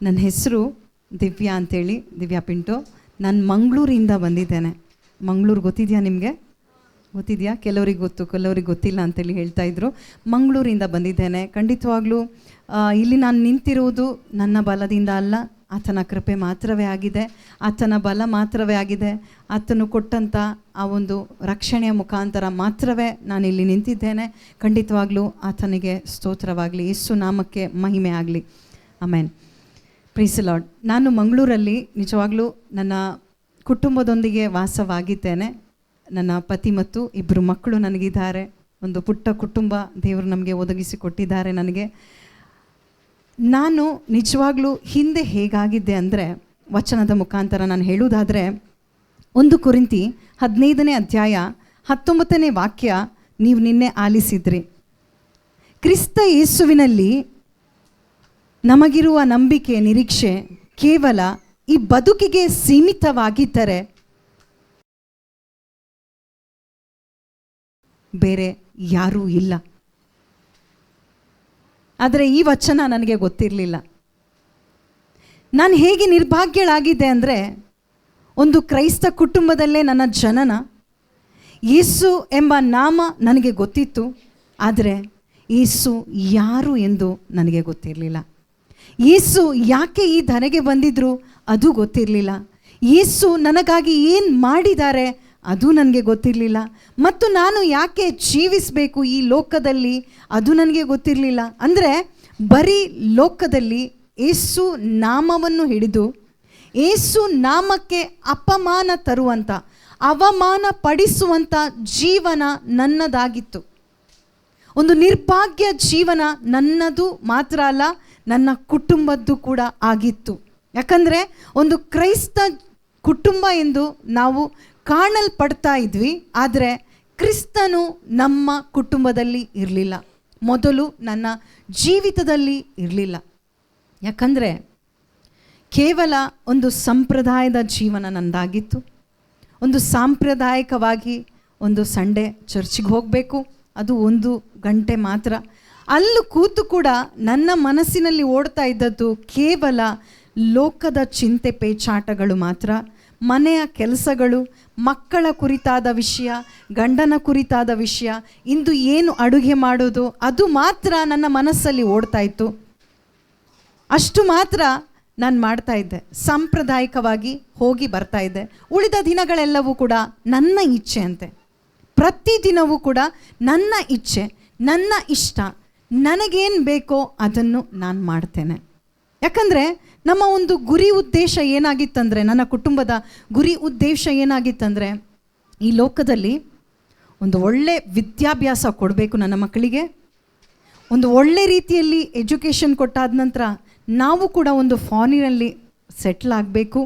ನನ್ನ ಹೆಸರು ದಿವ್ಯಾ ಅಂತೇಳಿ, ದಿವ್ಯಾ ಪಿಂಟು. ನಾನು ಮಂಗಳೂರಿಂದ ಬಂದಿದ್ದೇನೆ. ಮಂಗಳೂರು ಗೊತ್ತಿದೆಯಾ ನಿಮಗೆ? ಗೊತ್ತಿದೆಯಾ? ಕೆಲವ್ರಿಗೆ ಗೊತ್ತು, ಕೆಲವ್ರಿಗೆ ಗೊತ್ತಿಲ್ಲ ಅಂತೇಳಿ ಹೇಳ್ತಾಯಿದ್ರು. ಮಂಗಳೂರಿಂದ ಬಂದಿದ್ದೇನೆ. ಖಂಡಿತವಾಗ್ಲೂ ಇಲ್ಲಿ ನಾನು ನಿಂತಿರುವುದು ನನ್ನ ಬಲದಿಂದ ಅಲ್ಲ, ಆತನ ಕೃಪೆ ಮಾತ್ರವೇ ಆಗಿದೆ, ಆತನ ಬಲ ಮಾತ್ರವೇ ಆಗಿದೆ. ಆತನು ಕೊಟ್ಟಂಥ ಆ ಒಂದು ರಕ್ಷಣೆಯ ಮುಖಾಂತರ ಮಾತ್ರವೇ ನಾನಿಲ್ಲಿ ನಿಂತಿದ್ದೇನೆ. ಖಂಡಿತವಾಗ್ಲೂ ಆತನಿಗೆ ಸ್ತೋತ್ರವಾಗಲಿ, ಯೇಸು ನಾಮಕ್ಕೆ ಮಹಿಮೆ ಆಗಲಿ. ಆಮೇನ್. Praise the lord. ನಾನು ಮಂಗಳೂರಲ್ಲಿ ನಿಜವಾಗ್ಲೂ ನನ್ನ ಕುಟುಂಬದೊಂದಿಗೆ ವಾಸವಾಗಿದ್ದೇನೆ. ನನ್ನ ಪತಿ ಮತ್ತು 2 ಮಕ್ಕಳು ನನಗಿದ್ದಾರೆ. ಒಂದು ಪುಟ್ಟ ಕುಟುಂಬ ದೇವರು ನಮಗೆ ಒದಗಿಸಿಕೊಟ್ಟಿದ್ದಾರೆ ನನಗೆ. ನಾನು ನಿಜವಾಗ್ಲೂ ಹಿಂದೆ ಹೇಗಾಗಿದ್ದೆ ಅಂದರೆ, ವಚನದ ಮುಖಾಂತರ ನಾನು ಹೇಳುವುದಾದರೆ, 1 ಕೊರಿಂಥಿ 15ನೇ ಅಧ್ಯಾಯ 19ನೇ ವಾಕ್ಯ ನೀವು ನಿನ್ನೆ ಆಲಿಸಿದ್ರಿ. ಕ್ರಿಸ್ತ ಯೇಸುವಿನಲ್ಲಿ ನಮಗಿರುವ ನಂಬಿಕೆ, ನಿರೀಕ್ಷೆ ಕೇವಲ ಈ ಬದುಕಿಗೆ ಸೀಮಿತವಾಗಿದ್ದರೆ ಬೇರೆ ಯಾರೂ ಇಲ್ಲ. ಆದರೆ ಈ ವಚನ ನನಗೆ ಗೊತ್ತಿರಲಿಲ್ಲ. ನಾನು ಹೇಗೆ ನಿರ್ಭಾಗ್ಯಳಾಗಿದ್ದೆ ಅಂದರೆ, ಒಂದು ಕ್ರೈಸ್ತ ಕುಟುಂಬದಲ್ಲೇ ನನ್ನ ಜನನ, ಯೇಸು ಎಂಬ ನಾಮ ನನಗೆ ಗೊತ್ತಿತ್ತು. ಆದರೆ ಯೇಸು ಯಾರು ಎಂದು ನನಗೆ ಗೊತ್ತಿರಲಿಲ್ಲ. ಯೇಸು ಯಾಕೆ ಈ ಧರೆಗೆ ಬಂದಿದ್ರು ಅದು ಗೊತ್ತಿರಲಿಲ್ಲ. ಯೇಸು ನನಗಾಗಿ ಏನು ಮಾಡಿದ್ದಾರೆ ಅದು ನನಗೆ ಗೊತ್ತಿರಲಿಲ್ಲ. ಮತ್ತು ನಾನು ಯಾಕೆ ಜೀವಿಸಬೇಕು ಈ ಲೋಕದಲ್ಲಿ ಅದು ನನಗೆ ಗೊತ್ತಿರಲಿಲ್ಲ. ಅಂದರೆ ಬರೀ ಲೋಕದಲ್ಲಿ ಯೇಸು ನಾಮವನ್ನು ಹಿಡಿದು ಯೇಸು ನಾಮಕ್ಕೆ ಅಪಮಾನ ತರುವಂಥ, ಅವಮಾನ ಪಡಿಸುವಂಥ ಜೀವನ ನನ್ನದಾಗಿತ್ತು. ಒಂದು ನಿರ್ಭಾಗ್ಯ ಜೀವನ ನನ್ನದು ಮಾತ್ರ ಅಲ್ಲ, ನನ್ನ ಕುಟುಂಬದ್ದು ಕೂಡ ಆಗಿತ್ತು. ಯಾಕಂದರೆ ಒಂದು ಕ್ರೈಸ್ತ ಕುಟುಂಬ ಎಂದು ನಾವು ಕಾಣಲ್ಪಡ್ತಾ ಇದ್ವಿ. ಆದರೆ ಕ್ರಿಸ್ತನು ನಮ್ಮ ಕುಟುಂಬದಲ್ಲಿ ಇರಲಿಲ್ಲ, ಮೊದಲು ನನ್ನ ಜೀವಿತದಲ್ಲಿ ಇರಲಿಲ್ಲ. ಯಾಕಂದರೆ ಕೇವಲ ಒಂದು ಸಂಪ್ರದಾಯದ ಜೀವನ ನನ್ನದಾಗಿತ್ತು. ಒಂದು ಸಾಂಪ್ರದಾಯಿಕವಾಗಿ ಒಂದು ಸಂಡೇ ಚರ್ಚಿಗೆ ಹೋಗಬೇಕು, ಅದು 1 ಗಂಟೆ ಮಾತ್ರ. ಅಲ್ಲೂ ಕೂತು ಕೂಡ ನನ್ನ ಮನಸ್ಸಿನಲ್ಲಿ ಓಡ್ತಾ ಇದ್ದದ್ದು ಕೇವಲ ಲೋಕದ ಚಿಂತೆ ಪೇಚಾಟಗಳು ಮಾತ್ರ. ಮನೆಯ ಕೆಲಸಗಳು, ಮಕ್ಕಳ ಕುರಿತಾದ ವಿಷಯ, ಗಂಡನ ಕುರಿತಾದ ವಿಷಯ, ಇಂದು ಏನು ಅಡುಗೆ ಮಾಡೋದು ಅದು ಮಾತ್ರ ನನ್ನ ಮನಸ್ಸಲ್ಲಿ ಓಡ್ತಾ ಇತ್ತು. ಅಷ್ಟು ಮಾತ್ರ ನಾನು ಮಾಡ್ತಾ ಇದ್ದೆ. ಸಾಂಪ್ರದಾಯಿಕವಾಗಿ ಹೋಗಿ ಬರ್ತಾ ಇದ್ದೆ. ಉಳಿದ ದಿನಗಳೆಲ್ಲವೂ ಕೂಡ ನನ್ನ ಇಚ್ಛೆ ಅಂತೆ. ಪ್ರತಿದಿನವೂ ಕೂಡ ನನ್ನ ಇಚ್ಛೆ, ನನ್ನ ಇಷ್ಟ, ನನಗೇನು ಬೇಕೋ ಅದನ್ನು ನಾನು ಮಾಡ್ತೇನೆ. ಯಾಕಂದರೆ ನಮ್ಮ ಒಂದು ಗುರಿ ಉದ್ದೇಶ ಏನಾಗಿತ್ತಂದರೆ, ನನ್ನ ಕುಟುಂಬದ ಗುರಿ ಉದ್ದೇಶ ಏನಾಗಿತ್ತಂದರೆ, ಈ ಲೋಕದಲ್ಲಿ ಒಂದು ಒಳ್ಳೆ ವಿದ್ಯಾಭ್ಯಾಸ ಕೊಡಬೇಕು ನನ್ನ ಮಕ್ಕಳಿಗೆ. ಒಂದು ಒಳ್ಳೆ ರೀತಿಯಲ್ಲಿ ಎಜುಕೇಷನ್ ಕೊಟ್ಟಾದ ನಂತರ ನಾವು ಕೂಡ ಒಂದು ಫಾರಿನಲ್ಲಿ ಸೆಟ್ಲ್ ಆಗಬೇಕು.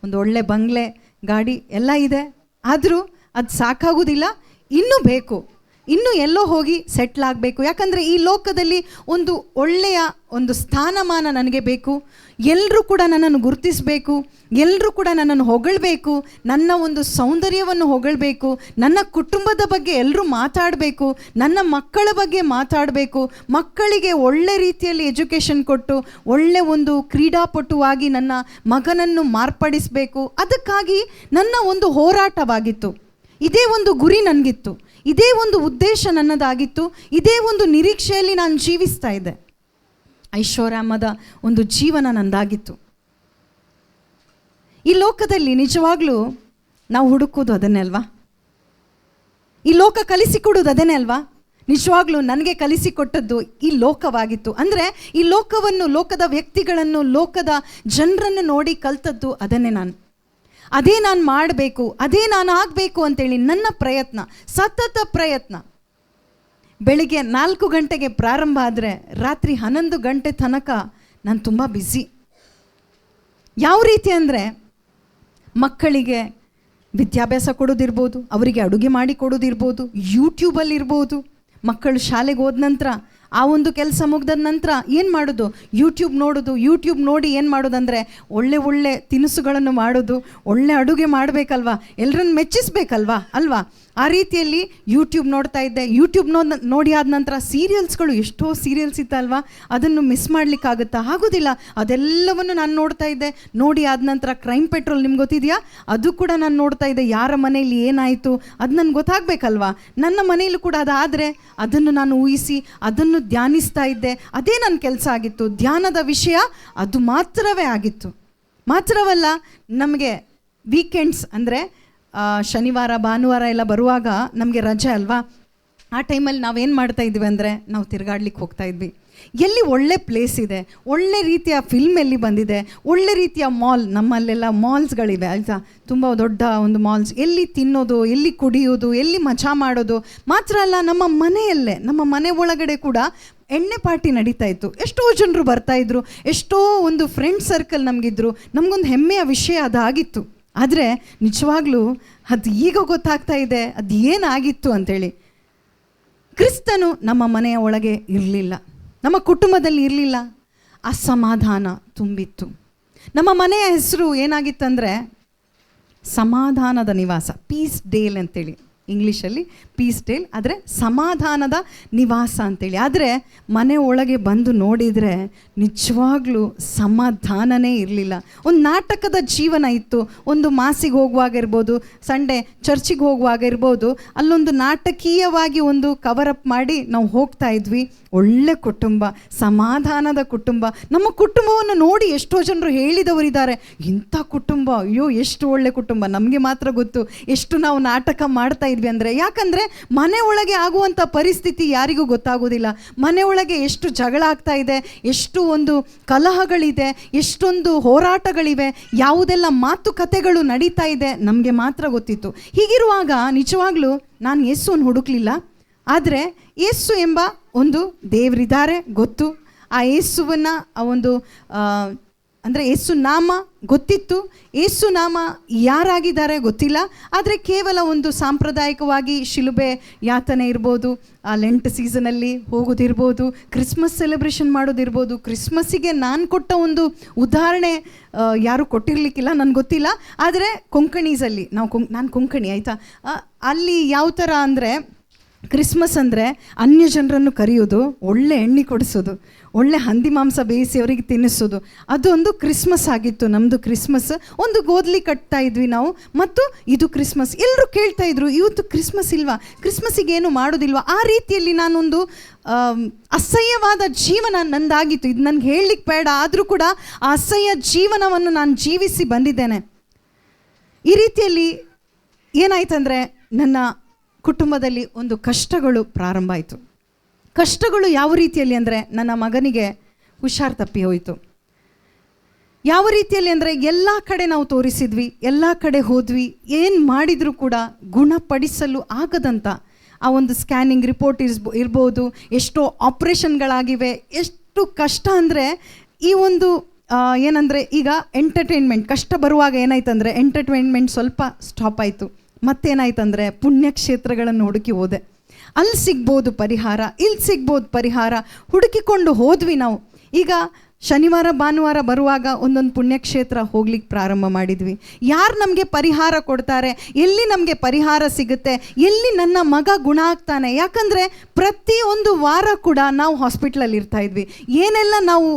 ಒಂದು ಒಳ್ಳೆ ಬಂಗ್ಲೆ, ಗಾಡಿ ಎಲ್ಲ ಇದೆ. ಆದರೂ ಅದು ಸಾಕಾಗೋದಿಲ್ಲ, ಇನ್ನೂ ಬೇಕು, ಇನ್ನೂ ಎಲ್ಲೋ ಹೋಗಿ ಸೆಟ್ಲ್ ಆಗಬೇಕು. ಯಾಕಂದರೆ ಈ ಲೋಕದಲ್ಲಿ ಒಂದು ಒಳ್ಳೆಯ ಒಂದು ಸ್ಥಾನಮಾನ ನನಗೆ ಬೇಕು. ಎಲ್ಲರೂ ಕೂಡ ನನ್ನನ್ನು ಗುರುತಿಸಬೇಕು, ಎಲ್ಲರೂ ಕೂಡ ನನ್ನನ್ನು ಹೊಗಳಬೇಕು, ನನ್ನ ಒಂದು ಸೌಂದರ್ಯವನ್ನು ಹೊಗಳಬೇಕು, ನನ್ನ ಕುಟುಂಬದ ಬಗ್ಗೆ ಎಲ್ಲರೂ ಮಾತಾಡಬೇಕು, ನನ್ನ ಮಕ್ಕಳ ಬಗ್ಗೆ ಮಾತಾಡಬೇಕು, ಮಕ್ಕಳಿಗೆ ಒಳ್ಳೆ ರೀತಿಯಲ್ಲಿ ಎಜುಕೇಷನ್ ಕೊಟ್ಟು ಒಳ್ಳೆ ಒಂದು ಕ್ರೀಡಾಪಟುವಾಗಿ ನನ್ನ ಮಗನನ್ನು ಮಾರ್ಪಡಿಸಬೇಕು. ಅದಕ್ಕಾಗಿ ನನ್ನ ಒಂದು ಹೋರಾಟವಾಗಿತ್ತು. ಇದೇ ಒಂದು ಗುರಿ ನನಗಿತ್ತು, ಇದೇ ಒಂದು ಉದ್ದೇಶ ನನ್ನದಾಗಿತ್ತು, ಇದೇ ಒಂದು ನಿರೀಕ್ಷೆಯಲ್ಲಿ ನಾನು ಜೀವಿಸ್ತಾ ಇದ್ದೆ. ಐಷಾರಾಮದ ಒಂದು ಜೀವನ ನನ್ನದಾಗಿತ್ತು. ಈ ಲೋಕದಲ್ಲಿ ನಿಜವಾಗ್ಲೂ ನಾವು ಹುಡುಕೋದು ಅದನ್ನೇ ಅಲ್ವಾ? ಈ ಲೋಕ ಕಲಿಸಿಕೊಡೋದು ಅದನ್ನೇ ಅಲ್ವಾ? ನಿಜವಾಗ್ಲೂ ನನಗೆ ಕಲಿಸಿಕೊಟ್ಟದ್ದು ಈ ಲೋಕವಾಗಿತ್ತು. ಅಂದರೆ ಈ ಲೋಕವನ್ನು, ಲೋಕದ ವ್ಯಕ್ತಿಗಳನ್ನು, ಲೋಕದ ಜನರನ್ನು ನೋಡಿ ಕಲ್ತದ್ದು ಅದನ್ನೇ ನಾನು. ಅದೇ ನಾನು ಮಾಡಬೇಕು, ಅದೇ ನಾನು ಆಗಬೇಕು ಅಂತೇಳಿ ನನ್ನ ಪ್ರಯತ್ನ, ಸತತ ಪ್ರಯತ್ನ. ಬೆಳಿಗ್ಗೆ 4 ಗಂಟೆಗೆ ಪ್ರಾರಂಭ ಆದರೆ ರಾತ್ರಿ 11 ಗಂಟೆ ತನಕ ನಾನು ತುಂಬ ಬ್ಯುಸಿ. ಯಾವ ರೀತಿ ಅಂದರೆ, ಮಕ್ಕಳಿಗೆ ವಿದ್ಯಾಭ್ಯಾಸ ಕೊಡೋದಿರ್ಬೋದು, ಅವರಿಗೆ ಅಡುಗೆ ಮಾಡಿ ಕೊಡೋದಿರ್ಬೋದು, ಯೂಟ್ಯೂಬಲ್ಲಿರ್ಬೋದು. ಮಕ್ಕಳು ಶಾಲೆಗೆ ಹೋದ ನಂತರ ಆ ಒಂದು ಕೆಲಸ ಮುಗ್ದ ನಂತರ ಏನು ಮಾಡೋದು, ಯೂಟ್ಯೂಬ್ ನೋಡೋದು. ಯೂಟ್ಯೂಬ್ ನೋಡಿ ಏನು ಮಾಡೋದಂದರೆ ಒಳ್ಳೆ ಒಳ್ಳೆ ತಿನಿಸುಗಳನ್ನು ಮಾಡೋದು, ಒಳ್ಳೆ ಅಡುಗೆ ಮಾಡಬೇಕಲ್ವಾ, ಎಲ್ಲರನ್ನು ಮೆಚ್ಚಿಸ್ಬೇಕಲ್ವಾ ಅಲ್ವಾ. ಆ ರೀತಿಯಲ್ಲಿ ಯೂಟ್ಯೂಬ್ ನೋಡ್ತಾ ಇದ್ದೆ. ಯೂಟ್ಯೂಬ್ ನೋಡಿ ಆದ ನಂತರ ಸೀರಿಯಲ್ಸ್ಗಳು, ಎಷ್ಟೋ ಸೀರಿಯಲ್ಸ್ ಇತ್ತಲ್ವಾ, ಅದನ್ನು ಮಿಸ್ ಮಾಡಲಿಕ್ಕಾಗುತ್ತಾ? ಆಗೋದಿಲ್ಲ. ಅದೆಲ್ಲವನ್ನು ನಾನು ನೋಡ್ತಾ ಇದ್ದೆ. ನೋಡಿ ಆದ ನಂತರ ಕ್ರೈಮ್ ಪೆಟ್ರೋಲ್ ನಿಮ್ಗೆ ಗೊತ್ತಿದೆಯಾ, ಅದು ಕೂಡ ನಾನು ನೋಡ್ತಾ ಇದ್ದೆ. ಯಾರ ಮನೆಯಲ್ಲಿ ಏನಾಯಿತು ಅದು ನನಗೆ ಗೊತ್ತಾಗಬೇಕಲ್ವಾ. ನನ್ನ ಮನೆಯಲ್ಲೂ ಕೂಡ ಅದಾದರೆ ಅದನ್ನು ನಾನು ಊಹಿಸಿ ಅದನ್ನು ಧ್ಯಾನಿಸ್ತಾ ಇದ್ದೆ. ಅದೇ ನನ್ನ ಕೆಲಸ ಆಗಿತ್ತು. ಧ್ಯಾನದ ವಿಷಯ ಅದು ಮಾತ್ರವೇ ಆಗಿತ್ತು. ಮಾತ್ರವಲ್ಲ, ನಮಗೆ ವೀಕೆಂಡ್ಸ್ ಅಂದರೆ ಶನಿವಾರ ಭಾನುವಾರ ಎಲ್ಲ ಬರುವಾಗ ನಮಗೆ ರಜೆ ಅಲ್ವಾ, ಆ ಟೈಮಲ್ಲಿ ನಾವೇನು ಮಾಡ್ತಾ ಇದ್ವಿ ಅಂದರೆ ನಾವು ತಿರುಗಾಡ್ಲಿಕ್ಕೆ ಹೋಗ್ತಾ ಇದ್ವಿ. ಎಲ್ಲಿ ಒಳ್ಳೆ ಪ್ಲೇಸ್ ಇದೆ, ಒಳ್ಳೆ ರೀತಿಯ ಫಿಲ್ಮ್ ಎಲ್ಲಿ ಬಂದಿದೆ, ಒಳ್ಳೆ ರೀತಿಯ ಮಾಲ್, ನಮ್ಮಲ್ಲೆಲ್ಲ ಮಾಲ್ಸ್ಗಳಿವೆ ಆಯಿತಾ, ತುಂಬ ದೊಡ್ಡ ಒಂದು ಮಾಲ್ಸ್, ಎಲ್ಲಿ ತಿನ್ನೋದು, ಎಲ್ಲಿ ಕುಡಿಯೋದು, ಎಲ್ಲಿ ಮಜಾ ಮಾಡೋದು. ಮಾತ್ರ ಅಲ್ಲ, ನಮ್ಮ ಮನೆಯಲ್ಲೇ, ನಮ್ಮ ಮನೆ ಒಳಗಡೆ ಕೂಡ ಎಣ್ಣೆ ಪಾರ್ಟಿ ನಡೀತಾ ಇತ್ತು. ಎಷ್ಟೋ ಜನರು ಬರ್ತಾಯಿದ್ರು, ಎಷ್ಟೋ ಒಂದು ಫ್ರೆಂಡ್ ಸರ್ಕಲ್ ನಮಗಿದ್ರು. ನಮಗೊಂದು ಹೆಮ್ಮೆಯ ವಿಷಯ ಅದಾಗಿತ್ತು. ಆದರೆ ನಿಜವಾಗ್ಲೂ ಅದು ಈಗ ಗೊತ್ತಾಗ್ತಾ ಇದೆ ಅದು ಏನಾಗಿತ್ತು ಅಂಥೇಳಿ. ಕ್ರಿಸ್ತನು ನಮ್ಮ ಮನೆಯ ಒಳಗೆ ಇರಲಿಲ್ಲ, ನಮ್ಮ ಕುಟುಂಬದಲ್ಲಿ ಇರಲಿಲ್ಲ. ಅಸಮಾಧಾನ ತುಂಬಿತ್ತು. ನಮ್ಮ ಮನೆಯ ಹೆಸರು ಏನಾಗಿತ್ತಂದರೆ ಸಮಾಧಾನದ ನಿವಾಸ, ಪೀಸ್ ಡೇಲ್ ಅಂತೇಳಿ, ಇಂಗ್ಲೀಷಲ್ಲಿ ಪೀಸ್ ಡೇಲ್, ಆದರೆ ಸಮಾಧಾನದ ನಿವಾಸ ಅಂತೇಳಿ. ಆದರೆ ಮನೆ ಒಳಗೆ ಬಂದು ನೋಡಿದರೆ ನಿಜವಾಗ್ಲೂ ಸಮಾಧಾನನೇ ಇರಲಿಲ್ಲ. ಒಂದು ನಾಟಕದ ಜೀವನ ಇತ್ತು. ಒಂದು ಮಾಸಿಗೆ ಹೋಗುವಾಗಿರ್ಬೋದು, ಸಂಡೇ ಚರ್ಚಿಗೆ ಹೋಗುವಾಗಿರ್ಬೋದು, ಅಲ್ಲೊಂದು ನಾಟಕೀಯವಾಗಿ ಒಂದು ಕವರಪ್ ಮಾಡಿ ನಾವು ಹೋಗ್ತಾ ಇದ್ವಿ. ಒಳ್ಳೆ ಕುಟುಂಬ, ಸಮಾಧಾನದ ಕುಟುಂಬ. ನಮ್ಮ ಕುಟುಂಬವನ್ನು ನೋಡಿ ಎಷ್ಟೋ ಜನರು ಹೇಳಿದವರಿದ್ದಾರೆ, ಇಂಥ ಕುಟುಂಬ, ಅಯ್ಯೋ ಎಷ್ಟು ಒಳ್ಳೆ ಕುಟುಂಬ, ನಮಗೆ ಮಾತ್ರ ಗೊತ್ತು ಎಷ್ಟು ನಾವು ನಾಟಕ ಮಾಡ್ತಾ ಇದ್ವಿ ಅಂದರೆ. ಯಾಕಂದರೆ ಮನೆ ಒಳಗೆ ಆಗುವಂಥ ಪರಿಸ್ಥಿತಿ ಯಾರಿಗೂ ಗೊತ್ತಾಗೋದಿಲ್ಲ. ಮನೆ ಒಳಗೆ ಎಷ್ಟು ಜಗಳ ಆಗ್ತಾ ಇದೆ, ಎಷ್ಟು ಒಂದು ಕಲಹಗಳಿದೆ, ಎಷ್ಟೊಂದು ಹೋರಾಟಗಳಿವೆ, ಯಾವುದೆಲ್ಲ ಮಾತುಕತೆಗಳು ನಡೀತಾ ಇದೆ, ನಮಗೆ ಮಾತ್ರ ಗೊತ್ತಿತ್ತು. ಹೀಗಿರುವಾಗ ನಿಜವಾಗ್ಲೂ ನಾನು ಯೇಸುವನ್ನು ಹುಡುಕ್ಲಿಲ್ಲ. ಆದರೆ ಯೇಸು ಎಂಬ ಒಂದು ದೇವರಿದ್ದಾರೆ ಗೊತ್ತು. ಆ ಯೇಸುವನ್ನು ಆ ಒಂದು ಅಂದರೆ ಯೇಸು ನಾಮ ಗೊತ್ತಿತ್ತು. ಯೇಸು ನಾಮ ಯಾರಾಗಿದ್ದಾರೆ ಗೊತ್ತಿಲ್ಲ. ಆದರೆ ಕೇವಲ ಒಂದು ಸಾಂಪ್ರದಾಯಿಕವಾಗಿ ಶಿಲುಬೆ ಯಾತನೆ ಇರ್ಬೋದು, ಆ ಲೆಂಟ್ ಸೀಸನಲ್ಲಿ ಹೋಗೋದಿರ್ಬೋದು, ಕ್ರಿಸ್ಮಸ್ ಸೆಲೆಬ್ರೇಷನ್ ಮಾಡೋದಿರ್ಬೋದು. ಕ್ರಿಸ್ಮಸ್ಸಿಗೆ ನಾನು ಕೊಟ್ಟ ಒಂದು ಉದಾಹರಣೆ ಯಾರೂ ಕೊಟ್ಟಿರಲಿಕ್ಕಿಲ್ಲ, ನನಗೆ ಗೊತ್ತಿಲ್ಲ. ಆದರೆ ಕೊಂಕಣೀಸಲ್ಲಿ ನಾನು ಕೊಂಕಣಿ ಆಯಿತಾ, ಅಲ್ಲಿ ಯಾವ ಥರ ಅಂದರೆ ಕ್ರಿಸ್ಮಸ್ ಅಂದರೆ ಅನ್ಯ ಜನರನ್ನು ಕರೆಯೋದು, ಒಳ್ಳೆ ಎಣ್ಣೆ ಕೊಡಿಸೋದು, ಒಳ್ಳೆ ಹಂದಿ ಮಾಂಸ ಬೇಯಿಸಿ ಅವರಿಗೆ ತಿನ್ನಿಸೋದು, ಅದೊಂದು ಕ್ರಿಸ್ಮಸ್ ಆಗಿತ್ತು ನಮ್ಮದು. ಕ್ರಿಸ್ಮಸ್ ಒಂದು ಗೋದ್ಲಿ ಕಟ್ತಾ ಇದ್ವಿ ನಾವು, ಮತ್ತು ಇದು ಕ್ರಿಸ್ಮಸ್. ಎಲ್ಲರೂ ಕೇಳ್ತಾ ಇದ್ರು, ಇವತ್ತು ಕ್ರಿಸ್ಮಸ್ ಇಲ್ವಾ, ಕ್ರಿಸ್ಮಸ್ಸಿಗೆ ಏನು ಮಾಡೋದಿಲ್ವಾ? ಆ ರೀತಿಯಲ್ಲಿ ನಾನೊಂದು ಅಸಹ್ಯವಾದ ಜೀವನ ನಂದಾಗಿತ್ತು. ಇದು ನನಗೆ ಹೇಳಲಿಕ್ಕೆ ಬೇಡ, ಆದರೂ ಕೂಡ ಆ ಅಸಹ್ಯ ಜೀವನವನ್ನು ನಾನು ಜೀವಿಸಿ ಬಂದಿದ್ದೇನೆ. ಈ ರೀತಿಯಲ್ಲಿ ಏನಾಯ್ತಂದರೆ ನನ್ನ ಕುಟುಂಬದಲ್ಲಿ ಒಂದು ಕಷ್ಟಗಳು ಪ್ರಾರಂಭ ಆಯಿತು. ಕಷ್ಟಗಳು ಯಾವ ರೀತಿಯಲ್ಲಿ ಅಂದರೆ, ನನ್ನ ಮಗನಿಗೆ ಹುಷಾರು ತಪ್ಪಿ ಹೋಯಿತು. ಯಾವ ರೀತಿಯಲ್ಲಿ ಅಂದರೆ, ಎಲ್ಲ ಕಡೆ ನಾವು ತೋರಿಸಿದ್ವಿ, ಎಲ್ಲ ಕಡೆ ಹೋದ್ವಿ, ಏನು ಮಾಡಿದರೂ ಕೂಡ ಗುಣಪಡಿಸಲು ಆಗದಂಥ ಆ ಒಂದು ಸ್ಕ್ಯಾನಿಂಗ್ ರಿಪೋರ್ಟ್ ಇರ್ಬೋದು, ಎಷ್ಟೋ ಆಪ್ರೇಷನ್ಗಳಾಗಿವೆ. ಎಷ್ಟು ಕಷ್ಟ ಅಂದರೆ, ಈ ಒಂದು ಏನಂದರೆ ಈಗ ಎಂಟರ್ಟೈನ್ಮೆಂಟ್ ಕಷ್ಟ ಬರುವಾಗ ಏನಾಯ್ತಂದರೆ ಎಂಟರ್ಟೈನ್ಮೆಂಟ್ ಸ್ವಲ್ಪ ಸ್ಟಾಪ್ ಆಯಿತು. ಮತ್ತೇನಾಯ್ತಂದರೆ ಪುಣ್ಯಕ್ಷೇತ್ರಗಳನ್ನು ಹುಡುಕಿ ಹೋದೆ. ಅಲ್ಲಿ ಸಿಗ್ಬೋದು ಪರಿಹಾರ, ಇಲ್ಲಿ ಸಿಗ್ಬೋದು ಪರಿಹಾರ, ಹುಡುಕಿಕೊಂಡು ಹೋದ್ವಿ ನಾವು. ಈಗ ಶನಿವಾರ ಭಾನುವಾರ ಬರುವಾಗ ಒಂದೊಂದು ಪುಣ್ಯಕ್ಷೇತ್ರ ಹೋಗ್ಲಿಕ್ಕೆ ಪ್ರಾರಂಭ ಮಾಡಿದ್ವಿ. ಯಾರು ನಮಗೆ ಪರಿಹಾರ ಕೊಡ್ತಾರೆ, ಎಲ್ಲಿ ನಮಗೆ ಪರಿಹಾರ ಸಿಗುತ್ತೆ, ಎಲ್ಲಿ ನನ್ನ ಮಗ ಗುಣ ಆಗ್ತಾನೆ. ಯಾಕಂದರೆ ಪ್ರತಿಯೊಂದು ವಾರ ಕೂಡ ನಾವು ಹಾಸ್ಪಿಟ್ಲಲ್ಲಿ ಇರ್ತಾ ಇದ್ವಿ. ಏನೆಲ್ಲ ನಾವು